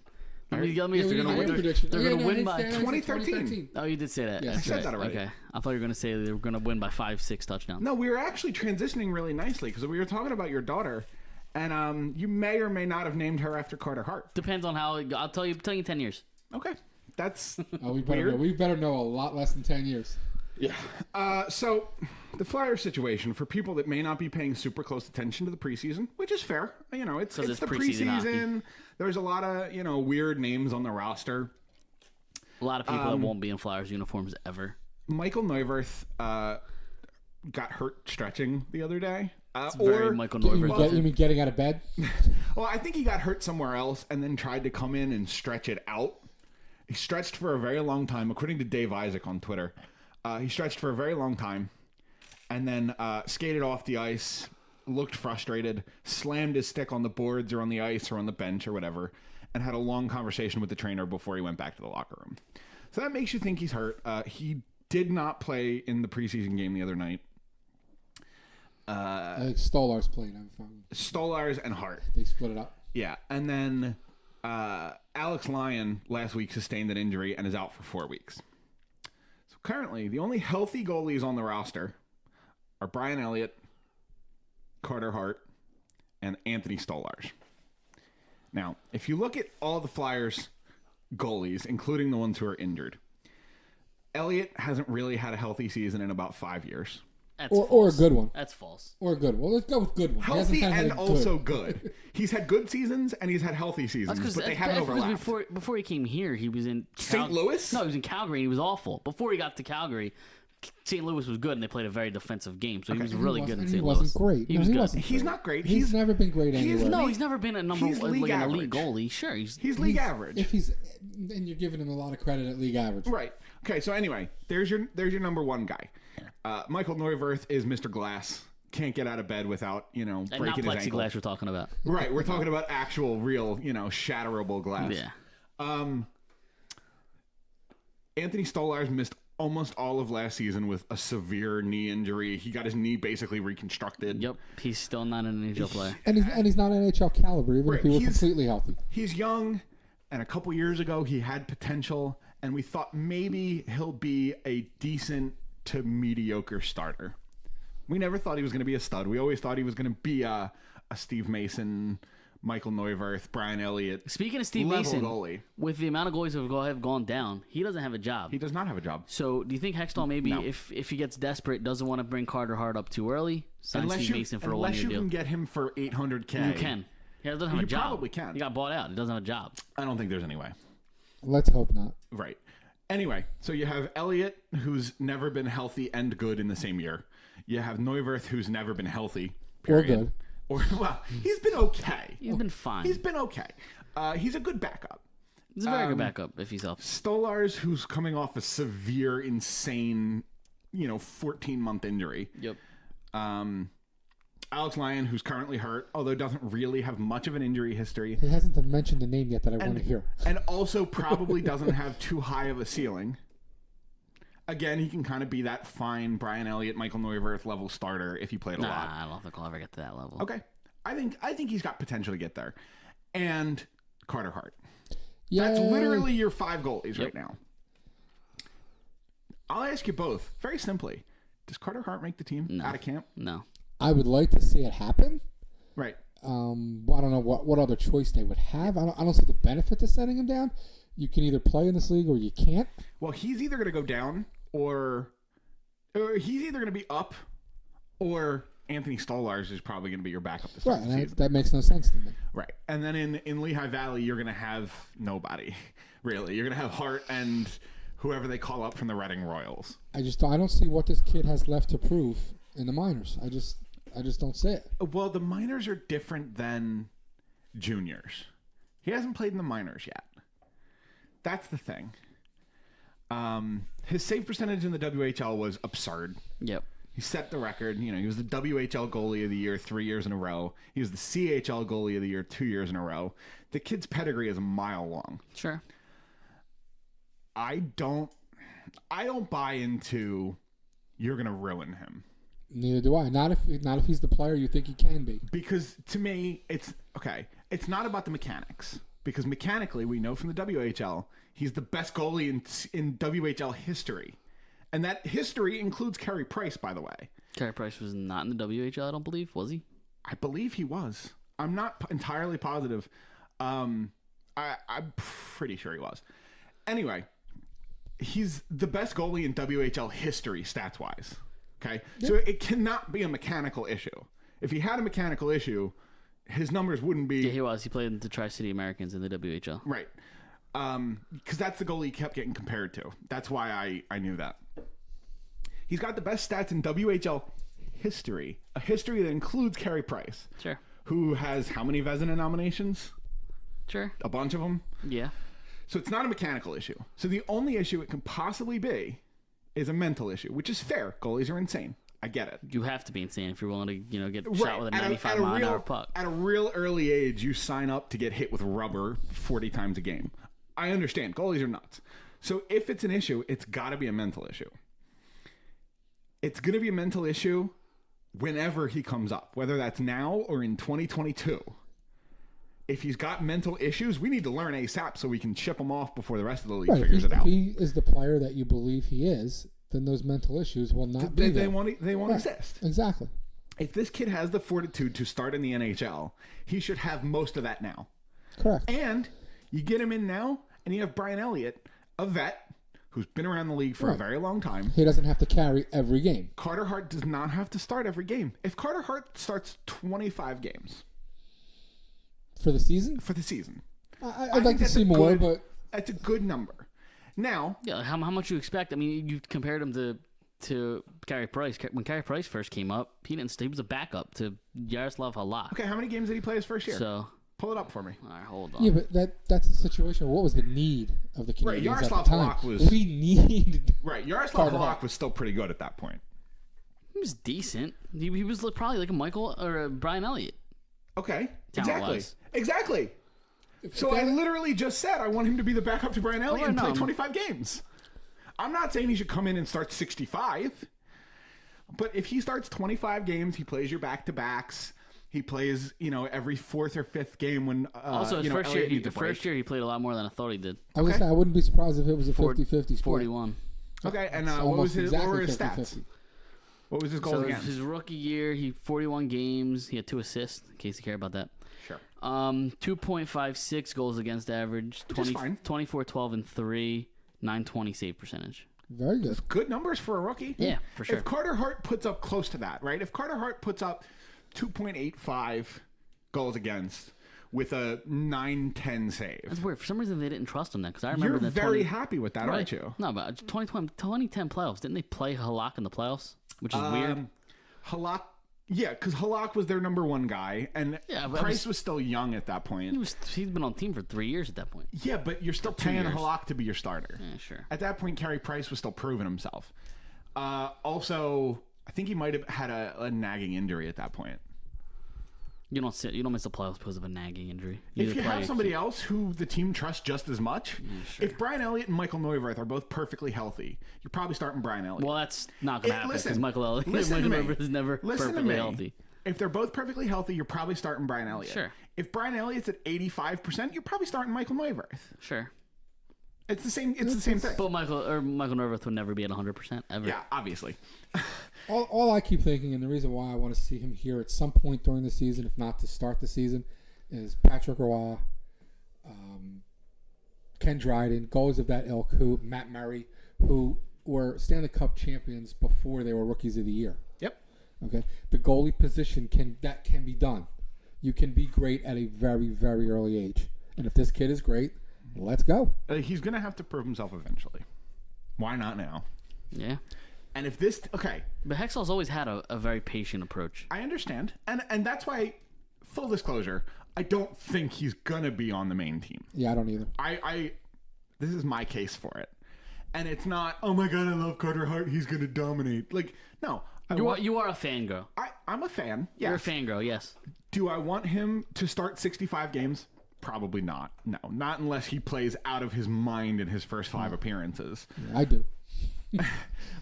They're going to win by 2013. Oh, you did say that. Yes. I said that already. Okay, I thought you were going to say they were going to win by 5-6 touchdowns. No, we were actually transitioning really nicely because we were talking about your daughter, and you may or may not have named her after Carter Hart. Depends on how. I'll tell you 10 years. Okay, that's we better know a lot less than 10 years. Yeah. So the Flyers situation, for people that may not be paying super close attention to the preseason, which is fair. You know, it's the preseason. There's a lot of, weird names on the roster. A lot of people that won't be in Flyers uniforms ever. Michael Neuwirth got hurt stretching the other day. Very Michael Neuwirth. You mean getting out of bed? Well, I think he got hurt somewhere else and then tried to come in and stretch it out. He stretched for a very long time, according to Dave Isaac on Twitter. He stretched for a very long time and then skated off the ice, looked frustrated, slammed his stick on the boards or on the ice or on the bench or whatever, and had a long conversation with the trainer before he went back to the locker room. So that makes you think he's hurt. He did not play in the preseason game the other night. I think Stolarz played. Stolarz and Hart. They split it up. Yeah, and then Alex Lyon last week sustained an injury and is out for 4 weeks. So currently, the only healthy goalies on the roster are Brian Elliott, Carter Hart, and Anthony Stolarz. Now, if you look at all the Flyers goalies, including the ones who are injured, Elliott hasn't really had a healthy season in about 5 years. Or a good one. That's false. Or a good one. Let's go with good one. Healthy and also good. He's had good seasons and he's had healthy seasons, but they haven't overlapped. Before he came here, he was in St. Louis? No, he was in Calgary and he was awful. Before he got to Calgary, St. Louis was good and they played a very defensive game, so he was really good in St. Louis. He wasn't great. He was good. He's not great. He's never been great anywhere. No, he's never been a an elite average. goalie. Sure, he's league average. And you're giving him a lot of credit at league average. Right. Okay, so anyway, there's your number one guy. Michael Neuwirth is Mr. Glass. Can't get out of bed without, breaking his ankle. And not plexiglass we're talking about. Right, we're talking about actual, real, shatterable glass. Yeah. Anthony Stolarz missed almost all of last season with a severe knee injury. He got his knee basically reconstructed. Yep, he's still not an NHL player. And he's not NHL caliber, even if he was completely healthy. He's young, and a couple years ago he had potential, and we thought maybe he'll be a decent to mediocre starter. We never thought he was going to be a stud. We always thought he was going to be a Steve Mason, Michael Neuwirth, Brian Elliott. Speaking of Steve Mason, goalie. With the amount of goalies that have gone down, he doesn't have a job. He does not have a job. So do you think Hextall maybe, if he gets desperate, doesn't want to bring Carter Hart up too early, sign Steve Mason for a 1-year deal? Unless you can get him for $800K. You can. He doesn't have a job. You probably can. He got bought out. He doesn't have a job. I don't think there's any way. Let's hope not. Right. Anyway, so you have Elliott, who's never been healthy and good in the same year. You have Neuwirth, who's never been healthy, period. Or good. Well, he's been okay. He's been fine. He's been okay. He's a good backup. He's a very good backup if he's healthy. Stolarz, who's coming off a severe, insane, 14-month injury. Yep. Alex Lyon, who's currently hurt, although doesn't really have much of an injury history. He hasn't mentioned the name yet that I want to hear. And also probably doesn't have too high of a ceiling. Again, he can kind of be that fine Brian Elliott, Michael Neuwirth level starter if he played a lot. I don't think I'll ever get to that level. Okay. I think he's got potential to get there. And Carter Hart. Yeah. That's literally your 5 goalies right now. I'll ask you both, very simply. Does Carter Hart make the team out of camp? No. I would like to see it happen. Right. Well, I don't know what other choice they would have. I don't see the benefit to setting him down. You can either play in this league or you can't. Well, he's either going to go down or he's either going to be up, or Anthony Stolarz is probably going to be your backup this Right, season. that makes no sense to me. Right. And then in Lehigh Valley, you're going to have nobody, really. You're going to have Hart and whoever they call up from the Reading Royals. I don't see what this kid has left to prove in the minors. I just don't see it. Well, the minors are different than juniors. He hasn't played in the minors yet. That's the thing. His save percentage in the WHL was absurd. Yep. He set the record. He was the WHL goalie of the year 3 years in a row. He was the CHL goalie of the year 2 years in a row. The kid's pedigree is a mile long. Sure. I don't buy into you're going to ruin him. Neither do I. Not if he's the player you think he can be. Because to me, it's okay. It's not about the mechanics. Because mechanically, we know from the WHL, he's the best goalie in WHL history. And that history includes Carey Price, by the way. Carey Price was not in the WHL, I don't believe. Was he? I believe he was. I'm not entirely positive. I'm pretty sure he was. Anyway, he's the best goalie in WHL history, stats-wise. Okay? Yep. So it cannot be a mechanical issue. If he had a mechanical issue, his numbers wouldn't be... Yeah, he was. He played in the Tri-City Americans in the WHL. Right. Because that's the goalie he kept getting compared to. That's why I knew that. He's got the best stats in WHL history. A history that includes Carey Price. Sure. Who has how many Vezina nominations? Sure. A bunch of them? Yeah. So it's not a mechanical issue. So the only issue it can possibly be is a mental issue, which is fair. Goalies are insane. I get it. You have to be insane if you're willing to, get shot with a 95-mile-an-hour puck. At a real early age, you sign up to get hit with rubber 40 times a game. I understand. Goalies are nuts. So if it's an issue, it's got to be a mental issue. It's going to be a mental issue whenever he comes up, whether that's now or in 2022. If he's got mental issues, we need to learn ASAP so we can ship him off before the rest of the league figures it out. If he is the player that you believe he is, then those mental issues will not be there. They won't exist. Exactly. If this kid has the fortitude to start in the NHL, he should have most of that now. Correct. And you get him in now, and you have Brian Elliott, a vet, who's been around the league for a very long time. He doesn't have to carry every game. Carter Hart does not have to start every game. If Carter Hart starts 25 games... For the season? For the season. I'd like to see more, but... That's a good number. Now... Yeah, how much you expect? I mean, you compared him to Carey Price. When Carey Price first came up, he was a backup to Yaroslav Halak. Okay, how many games did he play his first year? So... Pull it up for me. All right, hold on. Yeah, but that's the situation. What was the need of the Canadians at the time? Halak was... We needed... Right, Yaroslav Halak was still pretty good at that point. He was decent. He was probably like a Michael or a Brian Elliott. Okay, Talent-wise. Exactly. So I literally just said I want him to be the backup to Brian Elliott and play 25 games. I'm not saying he should come in and start 65, but if he starts 25 games, he plays your back-to-backs. He plays, every fourth or fifth game when also his first year he played a lot more than I thought he did. I wouldn't be surprised if it was a 50-50 split. 41. Okay, and what were his stats? What was his goals again? His rookie year, he 41 games. He had 2 assists, in case you care about that. Sure. 2.56 goals against average, 24, 12, and 3, 920 save percentage. Very good. That's good numbers for a rookie. Yeah, for sure. If Carter Hart puts up close to that, right? If Carter Hart puts up 2.85 goals against with a 9-10 save. That's weird. For some reason, they didn't trust him then. Because I remember You're very happy with that, aren't you? No, but 2010 playoffs. Didn't they play Halak in the playoffs? Which is weird. Halak Yeah, because Halak was their number one guy, and but Price was still young at that point. He's been on the team for 3 years at that point. Yeah, but you're still paying Halak to be your starter. Yeah, sure. At that point, Carey Price was still proving himself. Also, I think he might have had a nagging injury at that point. You don't miss the playoffs because of a nagging injury. If you have somebody else who the team trusts just as much, sure. if Brian Elliott and Michael Neuwirth are both perfectly healthy, you're probably starting Brian Elliott. Well, that's not going to happen because Michael Neuwirth is never perfectly healthy. If they're both perfectly healthy, you're probably starting Brian Elliott. Sure. If Brian Elliott's at 85%, you're probably starting Michael Neuwirth. Sure. It's the same thing. But Michael Neuwirth would never be at 100% ever. Yeah, obviously. All I keep thinking, and the reason why I want to see him here at some point during the season, if not to start the season, is Patrick Roy, Ken Dryden, goals of that ilk, Matt Murray, who were Stanley Cup champions before they were Rookies of the Year. Yep. Okay. The goalie position can be done. You can be great at a very, very early age, and if this kid is great, let's go. He's going to have to prove himself eventually. Why not now? Yeah. And if this... Okay. But Hextall's always had a very patient approach. I understand. And that's why, full disclosure, I don't think he's going to be on the main team. Yeah, I don't either. This is my case for it. And it's not, oh my God, I love Carter Hart, he's going to dominate. Like, no. You are a fangirl. I'm a fan, yes. You're a fangirl, yes. Do I want him to start 65 games? Probably not. No, not unless he plays out of his mind in his first 5 appearances. Yeah, I do.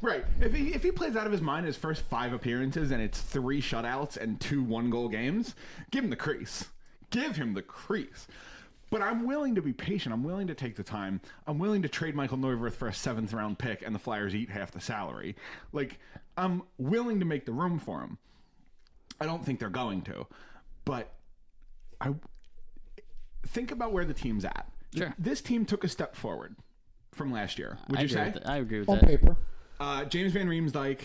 Right. If he plays out of his mind his first 5 appearances and it's 3 shutouts and 2 1-goal games, give him the crease. Give him the crease. But I'm willing to be patient. I'm willing to take the time. I'm willing to trade Michael Neuwirth for a 7th-round pick and the Flyers eat half the salary. Like, I'm willing to make the room for him. I don't think they're going to. But think about where the team's at. Sure. This team took a step forward from last year. Would you say? I agree with On that. paper. James Van Riemsdyk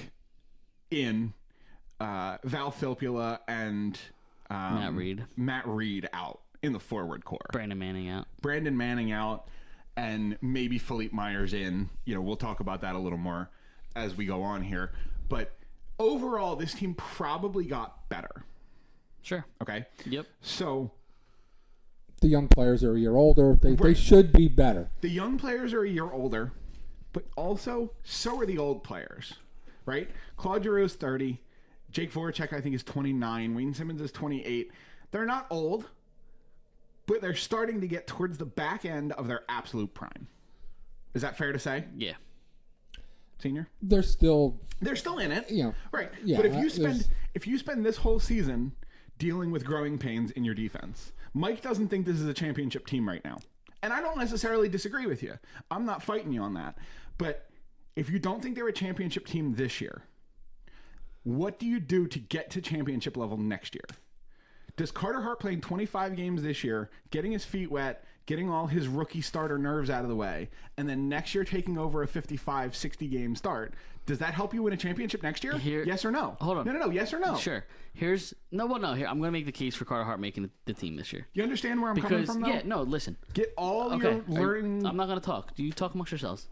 in, Val Filppula and Matt Reed out in the forward core. Brandon Manning out. And maybe Philippe Myers in. We'll talk about that a little more as we go on here. But overall, this team probably got better. Sure. Okay? Yep. So... The young players are a year older. They should be better. The young players are a year older, but also so are the old players, right? Claude Giroux is 30. Jake Voracek, I think, is 29. Wayne Simmons is 28. They're not old, but they're starting to get towards the back end of their absolute prime. Is that fair to say? Yeah. Senior? They're still in it. Right. Yeah, but if you spend this whole season dealing with growing pains in your defense, Mike doesn't think this is a championship team right now. And I don't necessarily disagree with you. I'm not fighting you on that. But if you don't think they're a championship team this year, what do you do to get to championship level next year? Does Carter Hart playing 25 games this year, getting his feet wet, getting all his rookie starter nerves out of the way, and then next year taking over a 55, 60 game start, does that help you win a championship next year? Yes or no? Hold on. No. Yes or no? Sure. Here, I'm going to make the case for Carter Hart making the team this year. You understand where I'm coming from, though? Yeah, no, listen. Get all your learning... I'm not going to talk. Do you talk amongst yourselves?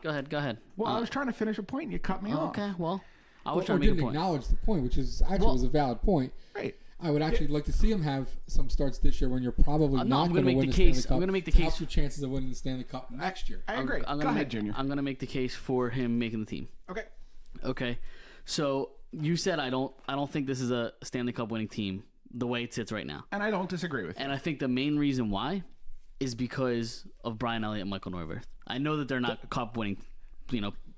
Go ahead. Well, I was trying to finish a point and you cut me off. Okay, well, I was trying to make a point. Acknowledge the point, which is was a valid point. Right. I would actually like to see him have some starts this year when you're probably not going to win the Stanley Cup. I'm going to make the case. Help your chances of winning the Stanley Cup next year. I agree. Go ahead, Junior. I'm going to make the case for him making the team. Okay. So you said I don't think this is a Stanley Cup winning team the way it sits right now. And I don't disagree with you. And I think the main reason why is because of Brian Elliott and Michael Neuwirth. I know that they're not cup winning,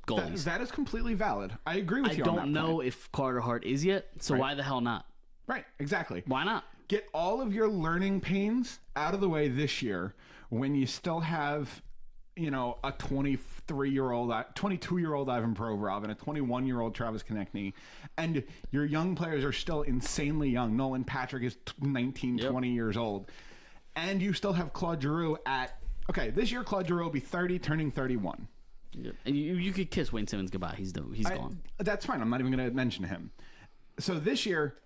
goalies. That is completely valid. I agree with you on that point. I don't know if Carter Hart is yet, so why the hell not? Right, exactly. Why not? Get all of your learning pains out of the way this year when you still have, a 23-year-old, 22-year-old Ivan Provorov and a 21-year-old Travis Konechny, and your young players are still insanely young. Nolan Patrick is 19, 20 years old. And you still have Claude Giroux this year Claude Giroux will be 30, turning 31. Yep. And you could kiss Wayne Simmons goodbye. He's gone. That's fine. I'm not even going to mention him. So this year,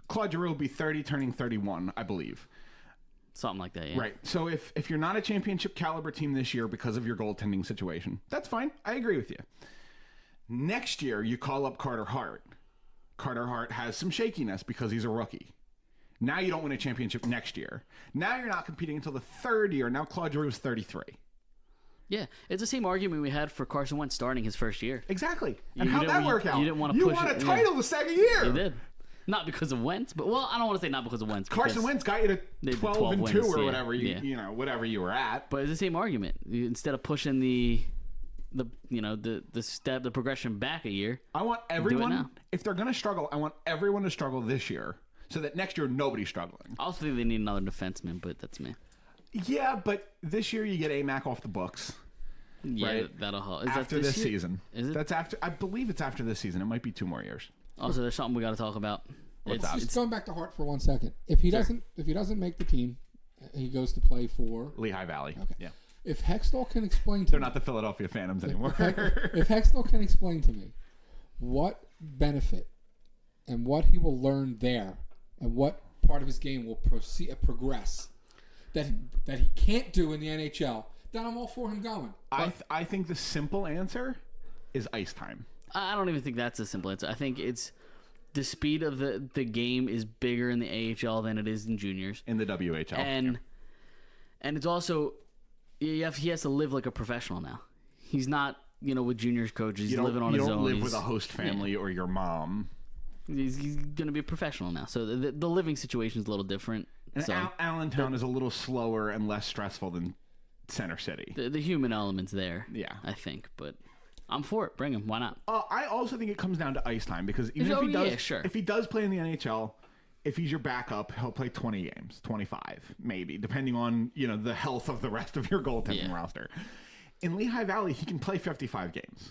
Claude Giroux will be 30, turning 31, I believe. Something like that, yeah. Right. So if you're not a championship caliber team this year because of your goaltending situation, that's fine. I agree with you. Next year, you call up Carter Hart. Carter Hart has some shakiness because he's a rookie. Now you don't win a championship next year. Now you're not competing until the third year. Now Claude Giroux's 33. Yeah, it's the same argument we had for Carson Wentz starting his first year. Exactly. And how'd that work out? You didn't want to push push it. You won it. a title the second year. You did. Not because of Wentz, but well, I don't want to say not because of Wentz. Carson Wentz got you to 12-2 wins, or whatever whatever you were at. But it's the same argument. Instead of pushing the progression back a year. I want everyone, if they're going to struggle, I want everyone to struggle this year so that next year nobody's struggling. I also think they need another defenseman, but that's me. Yeah, but this year you get AMAC off the books. Yeah, right? that'll help. After this season. Is it? That's after. I believe it's after this season. It might be 2 more years. Also, there's something we got to talk about. Just going back to Hart for 1 second. If he doesn't make the team, he goes to play for Lehigh Valley. Okay. Yeah. If Hextall can explain to They're me, not the Philadelphia Phantoms anymore. if Hextall can explain to me what benefit and what he will learn there and what part of his game will progress that he can't do in the NHL, then I'm all for him going. I think the simple answer is ice time. I don't even think that's a simple answer. I think it's the speed of the game is bigger in the AHL than it is in juniors. In the WHL. And it's also, he has to live like a professional now. He's not, with juniors coaches. He's living on his own. You don't live with a host family or your mom. He's going to be a professional now. So the living situation is a little different. And Allentown is a little slower and less stressful than Center City. The human element's there. Yeah. I think, but I'm for it. Bring him. Why not? I also think it comes down to ice time because even if he does play in the NHL, if he's your backup, he'll play 20 games, 25 maybe, depending on the health of the rest of your goaltending roster. In Lehigh Valley, he can play 55 games.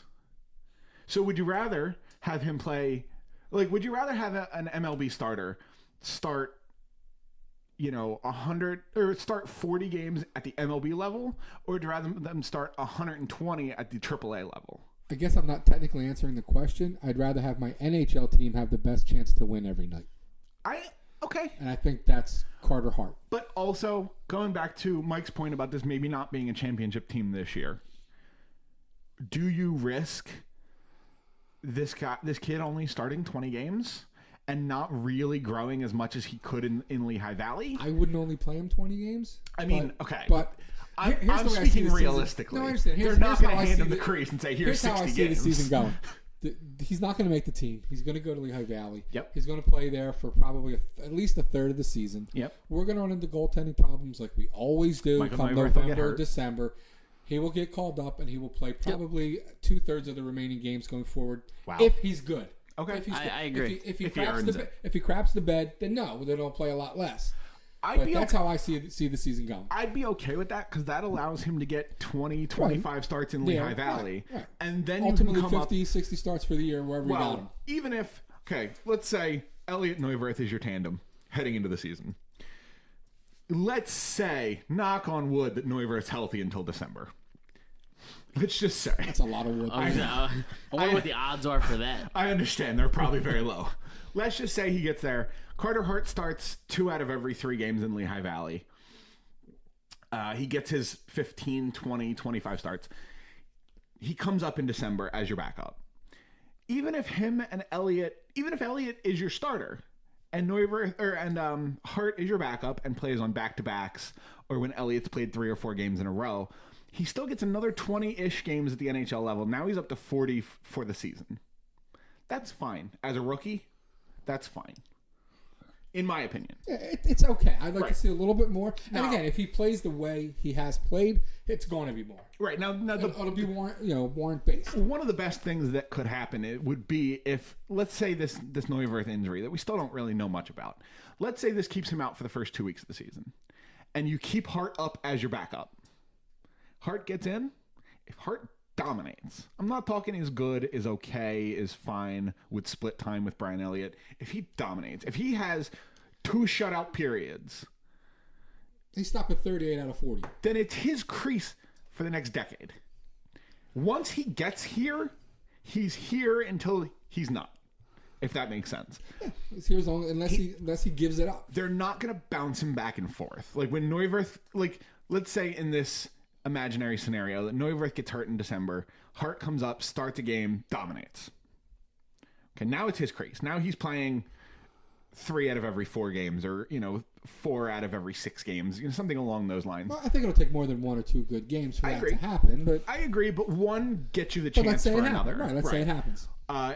So would you rather have him play? Would you rather have an MLB starter start 100 or start 40 games at the MLB level, or would you rather them start 120 at the AAA level? I guess I'm not technically answering the question. I'd rather have my NHL team have the best chance to win every night. Okay. And I think that's Carter Hart. But also, going back to Mike's point about this maybe not being a championship team this year, do you risk this kid only starting 20 games and not really growing as much as he could in Lehigh Valley? I wouldn't only play him 20 games. But I'm speaking realistically. No, I understand. They're not going to hand him the crease and say, here's 60 games. Here's how I see the season going. He's not going to make the team. He's going to go to Lehigh Valley. Yep. He's going to play there for probably at least a third of the season. Yep. We're going to run into goaltending problems like we always do come November, December. He will get called up and he will play probably 2/3 of the remaining games going forward. Wow. If he's good. Okay. I agree. If he craps the bed, then no, then he'll play a lot less. That's how I see the season going. I'd be okay with that because that allows him to get 20, 25 starts in Lehigh Valley. Right. And then ultimately you can come 50, 60 starts for the year wherever you got him. Even if, let's say Elliott Neuwirth is your tandem heading into the season. Let's say, knock on wood, that Neuwirth's healthy until December. Let's just say. That's a lot of wood. I wonder what the odds are for that. I understand. They're probably very low. Let's just say he gets there. Carter Hart starts 2 out of every 3 games in Lehigh Valley. He gets his 15, 20, 25 starts. He comes up in December as your backup. Even if Elliott is your starter and Hart is your backup and plays on back-to-backs, or when Elliott's played 3 or 4 games in a row, he still gets another 20-ish games at the NHL level. Now he's up to 40 for the season. That's fine. As a rookie, that's fine. In my opinion. It's okay. I'd like to see a little bit more. And again, if he plays the way he has played, it's going to be more. Right. Now it'll be warrant based. One of the best things that could happen would be if, let's say this Neuwirth injury that we still don't really know much about. Let's say this keeps him out for the first 2 weeks of the season. And you keep Hart up as your backup. Hart gets in. If Hart dominates, I'm not talking is good, is okay, is fine, would split time with Brian Elliott. If he dominates, if he has 2 shutout periods, they stop at 38 out of 40. Then it's his crease for the next decade. Once he gets here, he's here until he's not. If that makes sense. Yeah, he's here as long unless he gives it up. They're not going to bounce him back and forth. Like when Neuwirth, let's say in this imaginary scenario that Neuwirth gets hurt in December, Hart comes up, starts a game, dominates. Okay, now it's his crease. Now he's playing 3 out of every 4 games, or 4 out of every 6 games, something along those lines. Well, I think it'll take more than 1 or 2 good games for I that agree. to happen. But I agree, but one gets you the let's chance say for it another. happens. Right, let's say it happens.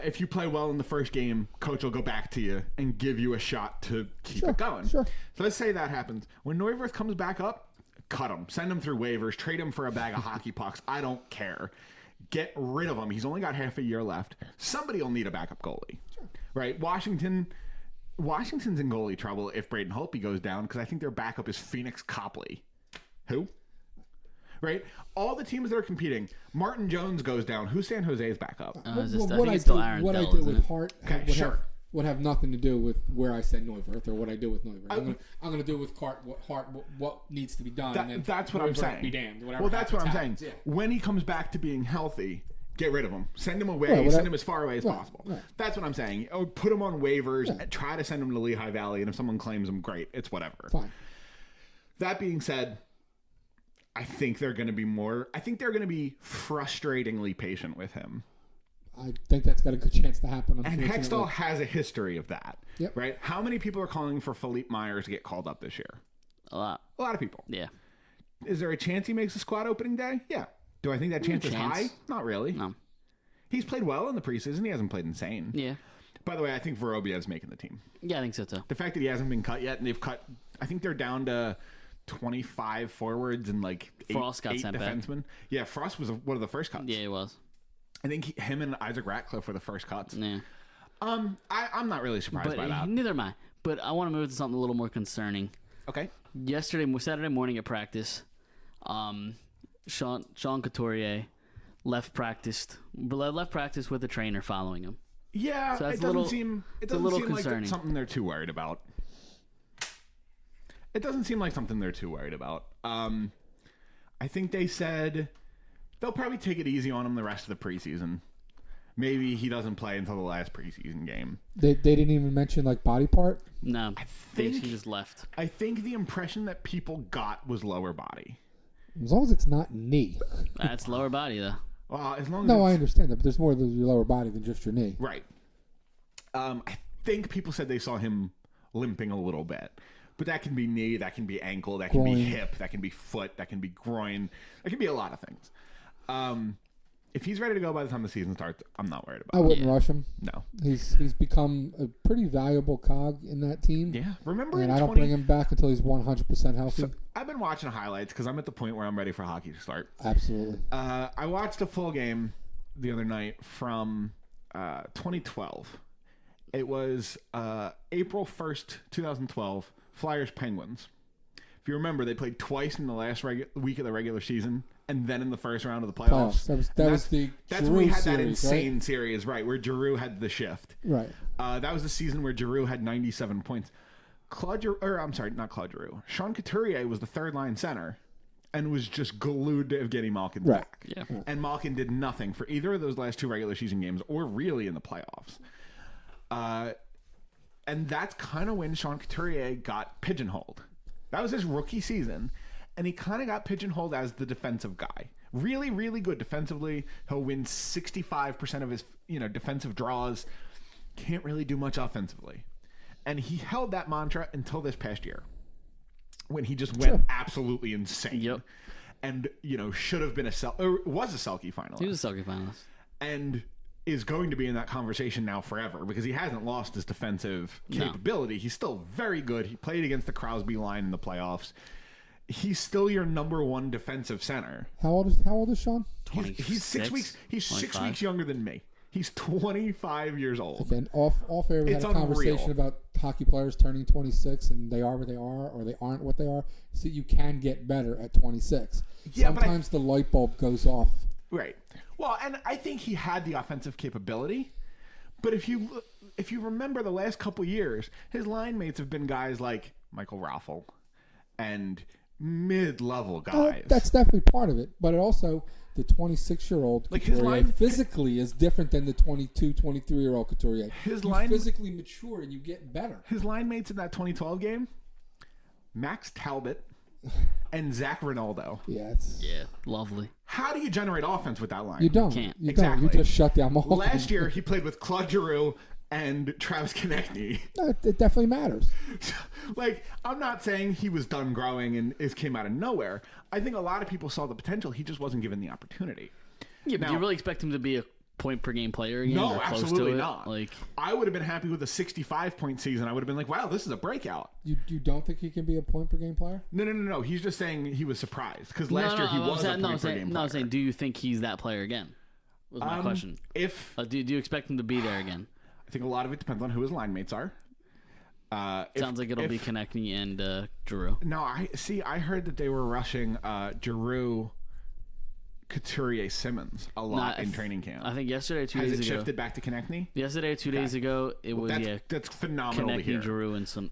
If you play well in the first game, coach will go back to you and give you a shot to keep it going. Sure. So let's say that happens. When Neuwirth comes back up, cut him. Send him through waivers. Trade him for a bag of hockey pucks. I don't care. Get rid of him. He's only got half a year left. Somebody will need a backup goalie. Sure. Right? Washington's in goalie trouble if Braden Holtby goes down, because I think their backup is Phoenix Copley. Who? Right? All the teams that are competing, Martin Jones goes down. Who's San Jose's backup? What I do with Hart would have nothing to do with where I said Neuwirth or what I do with Neuwirth. I'm going to do with Hart what needs to be done. And that's what I'm saying. Be damned, well, that's what I'm saying. Yeah. When he comes back to being healthy, get rid of him. Send him away. Send him as far away as possible. Right. That's what I'm saying. Or put him on waivers. And try to send him to Lehigh Valley. And if someone claims him, great. It's whatever. Fine. That being said, I think they're going to be frustratingly patient with him. I think that's got a good chance to happen. And Hextall has a history of that. Yep. Right? How many people are calling for Philippe Myers to get called up this year? A lot. A lot of people. Yeah. Is there a chance he makes the squad opening day? Yeah. Do I think that chance is high? Not really. No. He's played well in the preseason. He hasn't played insane. Yeah. By the way, I think Vorobyev's making the team. Yeah, I think so too. The fact that he hasn't been cut yet, and they've cut, I think they're down to 25 forwards and like eight defensemen. Back. Yeah, Frost was one of the first cuts. Yeah, he was. I think him and Isaac Ratcliffe were the first cuts. Yeah. I'm not really surprised by that. Neither am I. But I want to move to something a little more concerning. Okay. Saturday morning at practice, Sean Couturier left practice with the trainer following him. Yeah, so it doesn't seem like something they're too worried about. It doesn't seem like something they're too worried about. I think they said they'll probably take it easy on him the rest of the preseason. Maybe he doesn't play until the last preseason game. They didn't even mention like body part? No, he just left. I think the impression that people got was lower body. As long as it's not knee. That's lower body though. Well, as long as I understand that, but there's more to your lower body than just your knee. Right. I think people said they saw him limping a little bit. But that can be knee, that can be ankle, that can be hip, that can be foot, that can be groin. That can be a lot of things. If he's ready to go by the time the season starts, I'm not worried about it. I wouldn't rush him. No. He's become a pretty valuable cog in that team. Yeah. Remember and I don't bring him back until he's 100% healthy. So I've been watching highlights because I'm at the point where I'm ready for hockey to start. Absolutely. I watched a full game the other night from 2012. It was April 1st, 2012, Flyers-Penguins. If you remember, they played twice in the last week of the regular season, and then in the first round of the playoffs. That's when we had series, that insane right? series, right, where Giroux had the shift. Right. That was the season where Giroux had 97 points. Not Claude Giroux. Sean Couturier was the third-line center and was just glued to Evgeny Malkin's back. Yeah. And Malkin did nothing for either of those last 2 regular season games or really in the playoffs. And that's kind of when Sean Couturier got pigeonholed. That was his rookie season, and he kind of got pigeonholed as the defensive guy. Really, really good defensively. He'll win 65% of his defensive draws. Can't really do much offensively. And he held that mantra until this past year, when he just went absolutely insane. Yep. And, should have been was a Selke finalist. He was a Selke finalist. And is going to be in that conversation now forever because he hasn't lost his defensive capability. He's still very good. He played against the Crosby line in the playoffs. He's still your number 1 defensive center. How old is Sean? He's 6 weeks. He's 6 weeks younger than me. He's 25 years old. Okay, and off air we had a conversation about hockey players turning 26 and they are what they are or they aren't what they are. So you can get better at 26. Yeah, sometimes the light bulb goes off. Right. Well, and I think he had the offensive capability, but if you remember the last couple years, his line mates have been guys like Michael Raffel and mid-level guys. That's definitely part of it, but it also the 26-year-old Couturier physically is different than the 22, 23-year-old Couturier. You physically mature and you get better. His line mates in that 2012 game, Max Talbot, and Zach Ronaldo. Yeah, lovely. How do you generate offense with that line? you don't. can't. You Exactly. don't. You just shut down Mahomes. Last year, he played with Claude Giroux and Travis Konechny. No, it definitely matters. Like, I'm not saying he was done growing and it came out of nowhere. I think a lot of people saw the potential. He just wasn't given the opportunity. Yeah, but Now- do you really expect him to be a point per game player again? No, or close absolutely to it? not. Like, I would have been happy with a 65-point season. I would have been like, wow, this is a breakout. You don't think he can be a point per game player? No. He's just saying he was surprised because last year he was a point per game player. I'm saying, do you think he's that player again? Was my question. If Do you expect him to be there again? I think a lot of it depends on who his line mates are. Sounds like it'll be Konechny and Giroux. No, I heard that they were rushing Giroux, Couturier, Simmons a lot in training camp. I think yesterday or 2 Has days it ago. shifted back to Konechny? Yesterday or 2 days ago, it was That's phenomenal to hear. Konechny, Giroux, and some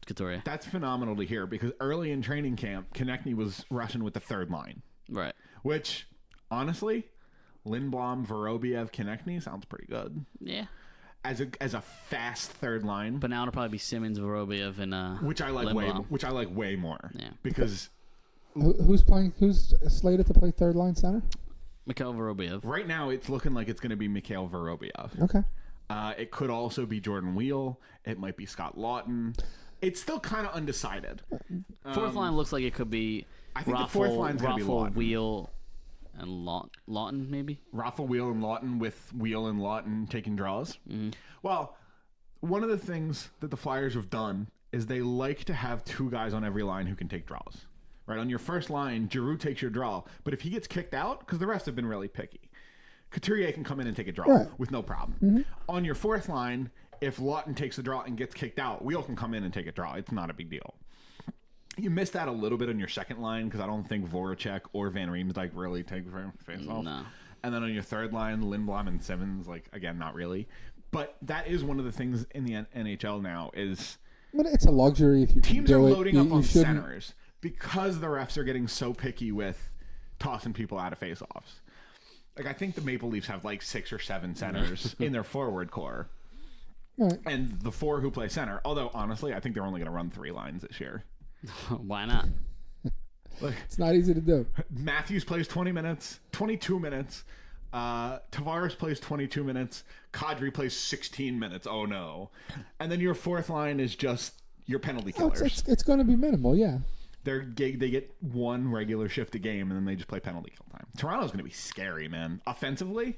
Couturier. That's phenomenal to hear because early in training camp, Konechny was rushing with the third line, Right. which honestly, Lindblom, Vorobiev, Konechny sounds pretty good Yeah. as a fast third line. But now it'll probably be Simmons, Vorobiev, and Which I like Lindblom. way more. Yeah. Because Who's slated to play third line center? Mikhail Vorobiev. right now it's looking like it's going to be Mikhail Vorobiev. Okay. It could also be Jordan Wheel. It might be Scott Lawton. It's still kind of undecided. Fourth line looks like it could be I think the fourth line's going to be Lawton. Wheel, and Lawton maybe. Raffle, Wheel, and Lawton with Wheel and Lawton taking draws. Mm-hmm. Well, one of the things that the Flyers have done is they like to have two guys on every line who can take draws. Right, on your first line, Giroux takes your draw, but if he gets kicked out, because the rest have been really picky, Couturier can come in and take a draw with no problem. Mm-hmm. On your fourth line, if Lawton takes the draw and gets kicked out, Wheel can come in and take a draw. It's not a big deal. You missed that a little bit on your second line because I don't think Voracek or Van Riemsdyk really take face off. No. And then on your third line, Lindblom and Simmons, like, again, not really. But that is one of the things in the NHL now is But it's a luxury if you can teams are do it. loading up on shouldn't. centers because the refs are getting so picky with tossing people out of faceoffs. Like, I think the Maple Leafs have like 6 or 7 centers in their forward core. Right. And the 4 who play center. Although, honestly, I think they're only going to run 3 lines this year. Why not? It's not easy to do. Matthews plays 20 minutes, 22 minutes. Tavares plays 22 minutes. Kadri plays 16 minutes. Oh, no. And then your fourth line is just your penalty killers. It's going to be minimal, yeah. They get 1 regular shift a game, and then they just play penalty kill time. Toronto's going to be scary, man. Offensively,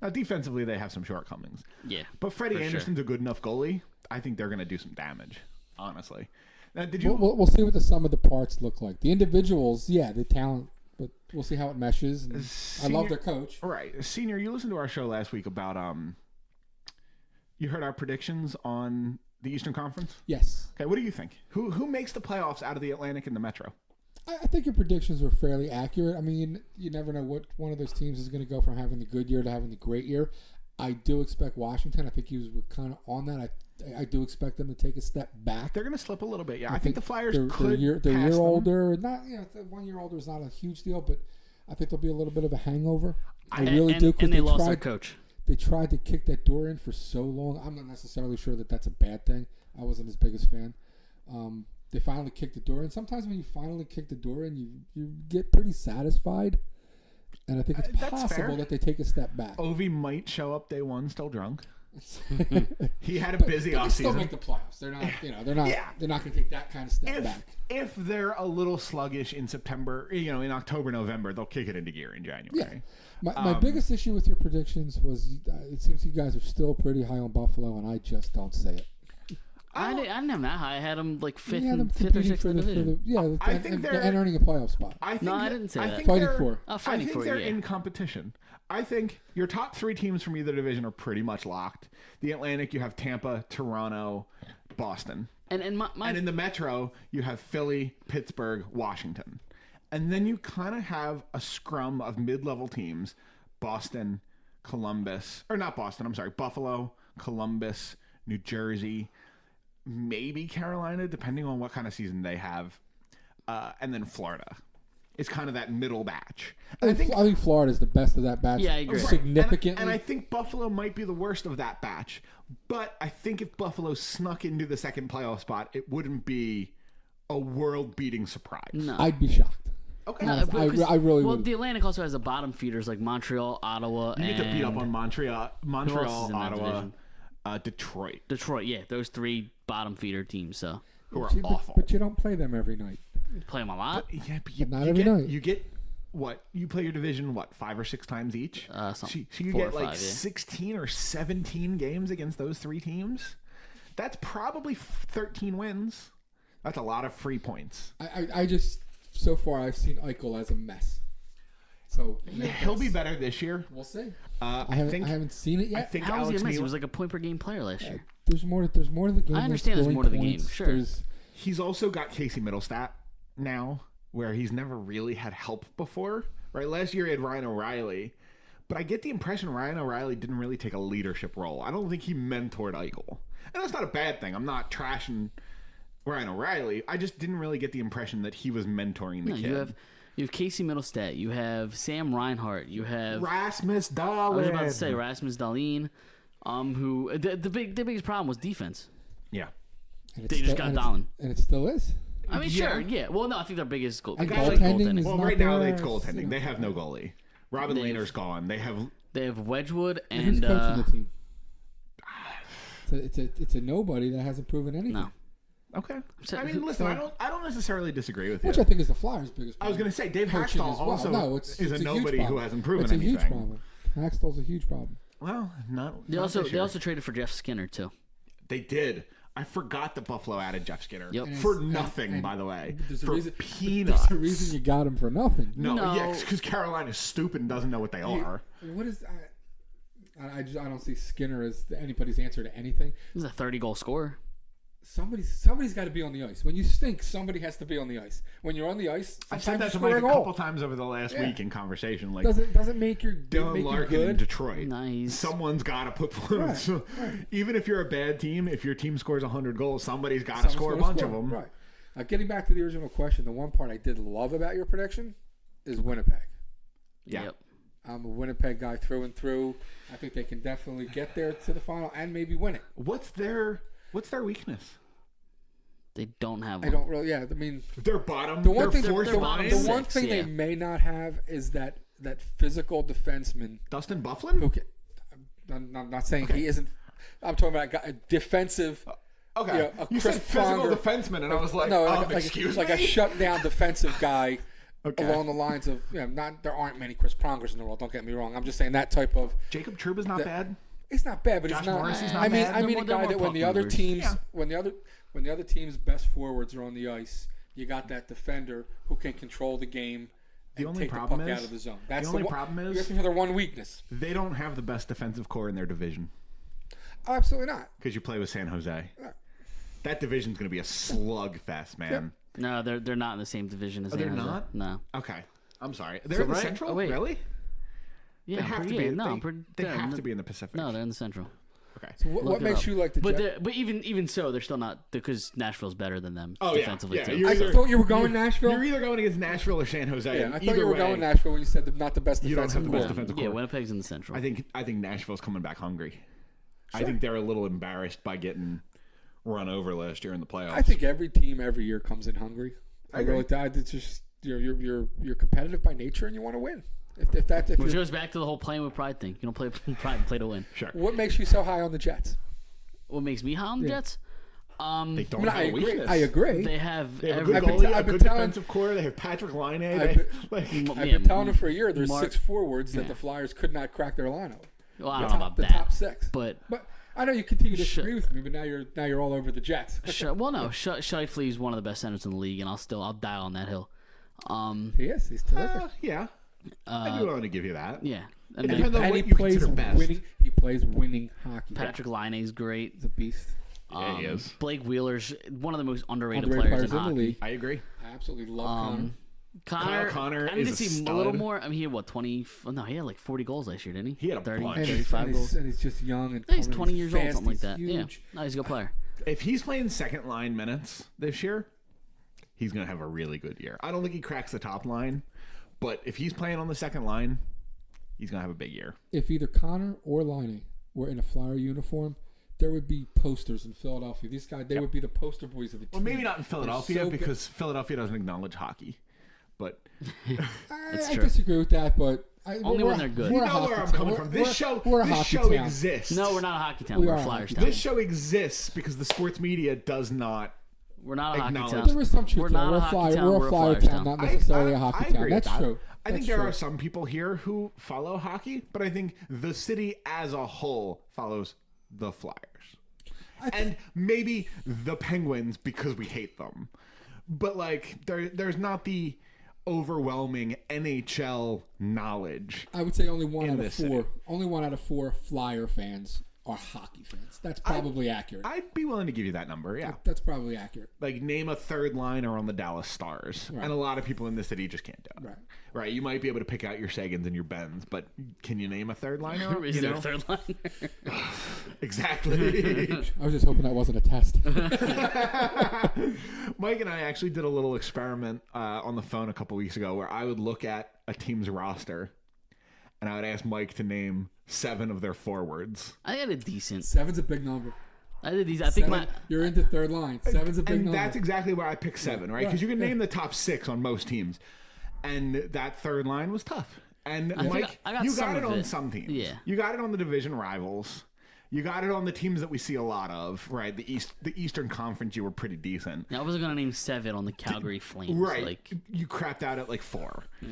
now defensively they have some shortcomings. Yeah, but Freddie Anderson's a good enough goalie. I think they're going to do some damage. Honestly, now, did you? We'll see what the sum of the parts look like. The individuals, yeah, the talent, but we'll see how it meshes. And I love their coach. All right, Senior, you listened to our show last week about you heard our predictions on the Eastern Conference? Yes. Okay, what do you think? Who makes the playoffs out of the Atlantic and the Metro? I think your predictions were fairly accurate. I mean, you never know what one of those teams is going to go from having the good year to having the great year. I do expect Washington. I think you were kind of on that. I do expect them to take a step back. They're going to slip a little bit. Yeah, I think the Flyers they're could year pass them. older. Not 1 year older is not a huge deal, but I think there'll be a little bit of a hangover. I really do. And they lost their coach. They tried to kick that door in for so long. I'm not necessarily sure that that's a bad thing. I wasn't his biggest fan. They finally kicked the door in. Sometimes when you finally kick the door in, you get pretty satisfied. And I think it's possible that they take a step back. Ovi might show up day 1 still drunk. He had a busy offseason. They still make the playoffs. They're not. They're not going to take that kind of step back. If they're a little sluggish in September, in October, November, they'll kick it into gear in January. Yeah. My biggest issue with your predictions was it seems you guys are still pretty high on Buffalo, and I just don't say it. I didn't have that high. I had them like fifth or competing sixth in the division. I think they're entering a playoff spot. I didn't say that. I think they're in competition. I think your top 3 teams from either division are pretty much locked. The Atlantic, you have Tampa, Toronto, Boston. And in the Metro, you have Philly, Pittsburgh, Washington. And then you kind of have a scrum of mid-level teams, Buffalo, Columbus, New Jersey, maybe Carolina, depending on what kind of season they have, and then Florida. It's kind of that middle batch. I think Florida is the best of that batch. Yeah, I agree. Significantly. And I think Buffalo might be the worst of that batch. But I think if Buffalo snuck into the second playoff spot, it wouldn't be a world-beating surprise. No. I'd be shocked. Okay. No, I really well, would. the Atlantic also has the bottom feeders like Montreal, Ottawa, You and get to beat up on Montreal, else is in that Ottawa, division? Detroit, Detroit. Yeah, those 3 bottom feeder teams. So who are See, awful. But you don't play them every night. play them a lot. But not every night. You get what? You play your division 5 or 6 times each. Something. So you 4 get or like 5, yeah. 16 or 17 games against those 3 teams. That's probably 13 wins. That's a lot of free points. I just so far I've seen Eichel as a mess. So He'll be better this year. We'll see. I I haven't seen it yet. I think How was he a Alex mess? He Neal, was like a point per game player last year. There's more to the game. I understand there's more to the game, sure. he's also got Casey Middlestat now, where he's never really had help before. Right? Last year he had Ryan O'Reilly, but I get the impression Ryan O'Reilly didn't really take a leadership role. I don't think he mentored Eichel, and that's not a bad thing. I'm not trashing Ryan O'Reilly. I just didn't really get the impression that he was mentoring the kid. You have Casey Middlestat. You have Sam Reinhart. You have Rasmus Dahlin. I was about to say Rasmus Dahlin. Who the biggest problem was defense. Yeah. They just got Dahlin. And it still is. I mean, Yeah. sure, yeah. Well, no, I think their biggest goal. And goaltending. is Well, not right now there, it's goaltending. you know. They have no goalie. Robin Lehner's gone. They have Wedgwood And who's and coaching the team? It's a nobody that hasn't proven anything. no. okay. So- I mean, listen, I don't necessarily disagree with you. Which I think is the Flyers' biggest I was problem. going to say Dave Coaching Haxtell as well. also No, is it's a huge nobody who problem. hasn't proven it's a anything. huge problem. Haxtell's a huge problem. Well, not. They not also this they year. also traded for Jeff Skinner too. They did. I forgot that Buffalo added Jeff Skinner. Yep. For nothing, by the way. There's a For reason, peanuts. There's a reason you got him for nothing. No, No. yeah, because Carolina's stupid and doesn't know what they are. What is I don't see Skinner as anybody's answer to anything. He's a 30-goal scorer. Somebody's got to be on the ice. When you stink, somebody has to be on the ice. When you're on the ice, I've sometimes said that you to score Mike a a goal. couple times over the last week in conversation. Like, Doesn't make your Dylan make you Larkin in good. Detroit. Nice. Someone's got to put points. Right. Even if you're a bad team, if your team scores 100 goals, somebody's got to Someone's score a gonna bunch score. of them. Right. Now, getting back to the original question, the one part I did love about your prediction is Winnipeg. Yeah. Yep. I'm a Winnipeg guy through and through. I think they can definitely get there to the final and maybe win it. What's their weakness? They don't have I one. don't really. Yeah, I mean, Their bottom. the one their thing, fourth they're bottom line. the one six, thing yeah. they may not have is that physical defenseman. Dustin Byfuglien? Okay, I'm not saying he isn't. I'm talking about a defensive. Okay. You know, a you Chris said physical Pronger. defenseman, and I was like, no, excuse like me? a shutdown defensive guy. Okay. Along the lines of, not there aren't many Chris Prongers in the world. Don't get me wrong. I'm just saying that type of. Jacob Trouba's not bad. It's not bad, but Josh it's not. Morrissey's not I mean, bad. I mean a They're guy more that when the puck other movers. teams, Yeah. when the other team's best forwards are on the ice, you got that defender who can control the game The and only take problem the puck is- out of the zone. That's only one- problem you're is- asking for their one weakness. They don't have the best defensive core in their division Oh, absolutely not. because you play with San Jose. That division's going to be a slugfest, man. No, they're not in the same division as Oh, they're San Jose. not? No. Okay. I'm sorry. They're in the right? Central? Oh, wait. Really? Yeah, They I'm have pretty, to be. yeah, no, they I'm pretty, they yeah, have no- to be in the Pacific. No, they're in the Central. Okay. So what Look it makes up. you like the Jets? But even so, they're still not because Nashville's better than them Oh, yeah. defensively Yeah, too. you're I either- thought you were going Nashville. You're either going against Nashville or San Jose. Yeah, and I thought either you were way, going Nashville when you said not the best You don't defensive have the best core. defensive Yeah, core. Winnipeg's in the Central. I think Nashville's coming back hungry. I think they're a little embarrassed by getting run over last year in the playoffs. I think every team every year comes in hungry. I agree. really do. It's just you're competitive by nature and you want to win. If Which you're, goes back to the whole playing with pride thing. You don't play with pride, play to win. Sure. what makes you so high on the Jets? What makes me high on the Yeah. Jets? They I don't mean, have I a agree. weakness. I agree. They have They have a every good I've been goalie, I've a been good telling- defensive core. They have Patrick Laine. I've been- Like, m- I've yeah, been telling them for a year. There's Mark- 6 forwards that yeah. the Flyers could not crack their lineup. Well, I don't know about The that. top 6. But I know you continue to disagree with me, but now you're all over the Jets. Scheifele's one of the best centers in the league, and I'll die on that hill. He is. He's terrific. yeah. I do want to give you that. Yeah, It and then depends on And what he you plays consider best. winning. He plays winning hockey. Patrick Laine's great. He's a beast. Yeah, he is. Blake Wheeler's one of the most underrated, Underrated players in the hockey. league. I agree. I absolutely love Connor. Connor Kyle I need to is a see him a stud. little more. I mean, he had what 20? No, he had like 40 goals last year, didn't he? He had a 30, bunch. And 35 goals. and he's just young and Yeah, he's coming, 20 years old, fast, something like he's that. Yeah, huge. no, he's a good player. If he's playing second line minutes this year, he's going to have a really good year. I don't think he cracks the top line, but if he's playing on the second line, he's going to have a big year. If either Connor or Laine were in a Flyer uniform, there would be posters in Philadelphia. These guys, they would be the poster boys of the team. Well, maybe not in Philadelphia because Philadelphia doesn't acknowledge hockey. But I disagree with that, but only when they're good. You know where I'm coming from. This show exists. No, we're not a hockey town. We're a Flyers town. This show exists because the sports media does not. We're not a hockey town. There is some truth. We're not a hockey town. We're a Flyer town, not necessarily a hockey town. That's true. I think there are some people here who follow hockey, but I think the city as a whole follows the Flyers. And maybe the Penguins because we hate them. But like there's not the overwhelming NHL knowledge. I would say only one out of four Flyer fans are hockey fans. That's probably accurate. I'd be willing to give you that number, yeah. That's probably accurate. Like, name a third liner on the Dallas Stars. Right. And a lot of people in the city just can't do it. Right. You might be able to pick out your Sagans and your Bens, but can you name a third liner? Is there a third liner? Exactly. I was just hoping that wasn't a test. Mike and I actually did a little experiment on the phone a couple weeks ago where I would look at a team's roster and I would ask Mike to name 7 of their forwards. I had a decent. 7's a big number. I did these. I think you're into third line. 7's a big number. That's exactly why I picked 7, right? Because you can name the top 6 on most teams, and that third line was tough. And Mike, you got it on some teams. Yeah, you got it on the division rivals. You got it on the teams that we see a lot of, right? The Eastern Conference, you were pretty decent. I wasn't gonna name 7 on the Calgary Flames. Right, like you crapped out at like 4. Yeah.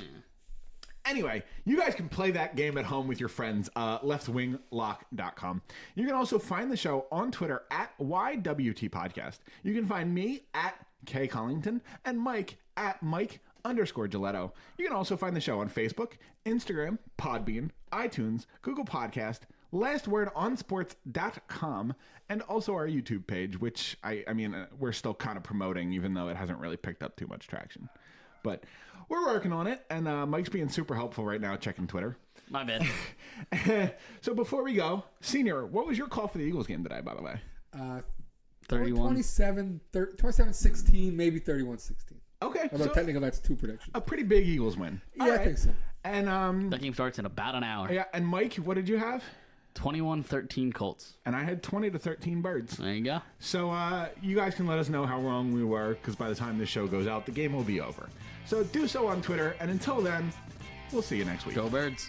Anyway, you guys can play that game at home with your friends, leftwinglock.com. You can also find the show on Twitter at YWT Podcast. You can find me at K Collington and Mike at Mike_Giletto. You can also find the show on Facebook, Instagram, Podbean, iTunes, Google Podcast, lastwordonsports.com, and also our YouTube page, which I mean, we're still kind of promoting, even though it hasn't really picked up too much traction. But we're working on it, and Mike's being super helpful right now checking Twitter. My bad. So before we go, Senior, what was your call for the Eagles game today, by the way? 31. 27-16, maybe 31-16. Okay. Although technically that's 2 predictions. A pretty big Eagles win. Yeah, I think so. And that game starts in about an hour. Yeah, and Mike, what did you have? 21-13 Colts. And I had 20-13 Birds. There you go. So you guys can let us know how wrong we were, because by the time this show goes out, the game will be over. So do so on Twitter, and until then, we'll see you next week. Go Birds.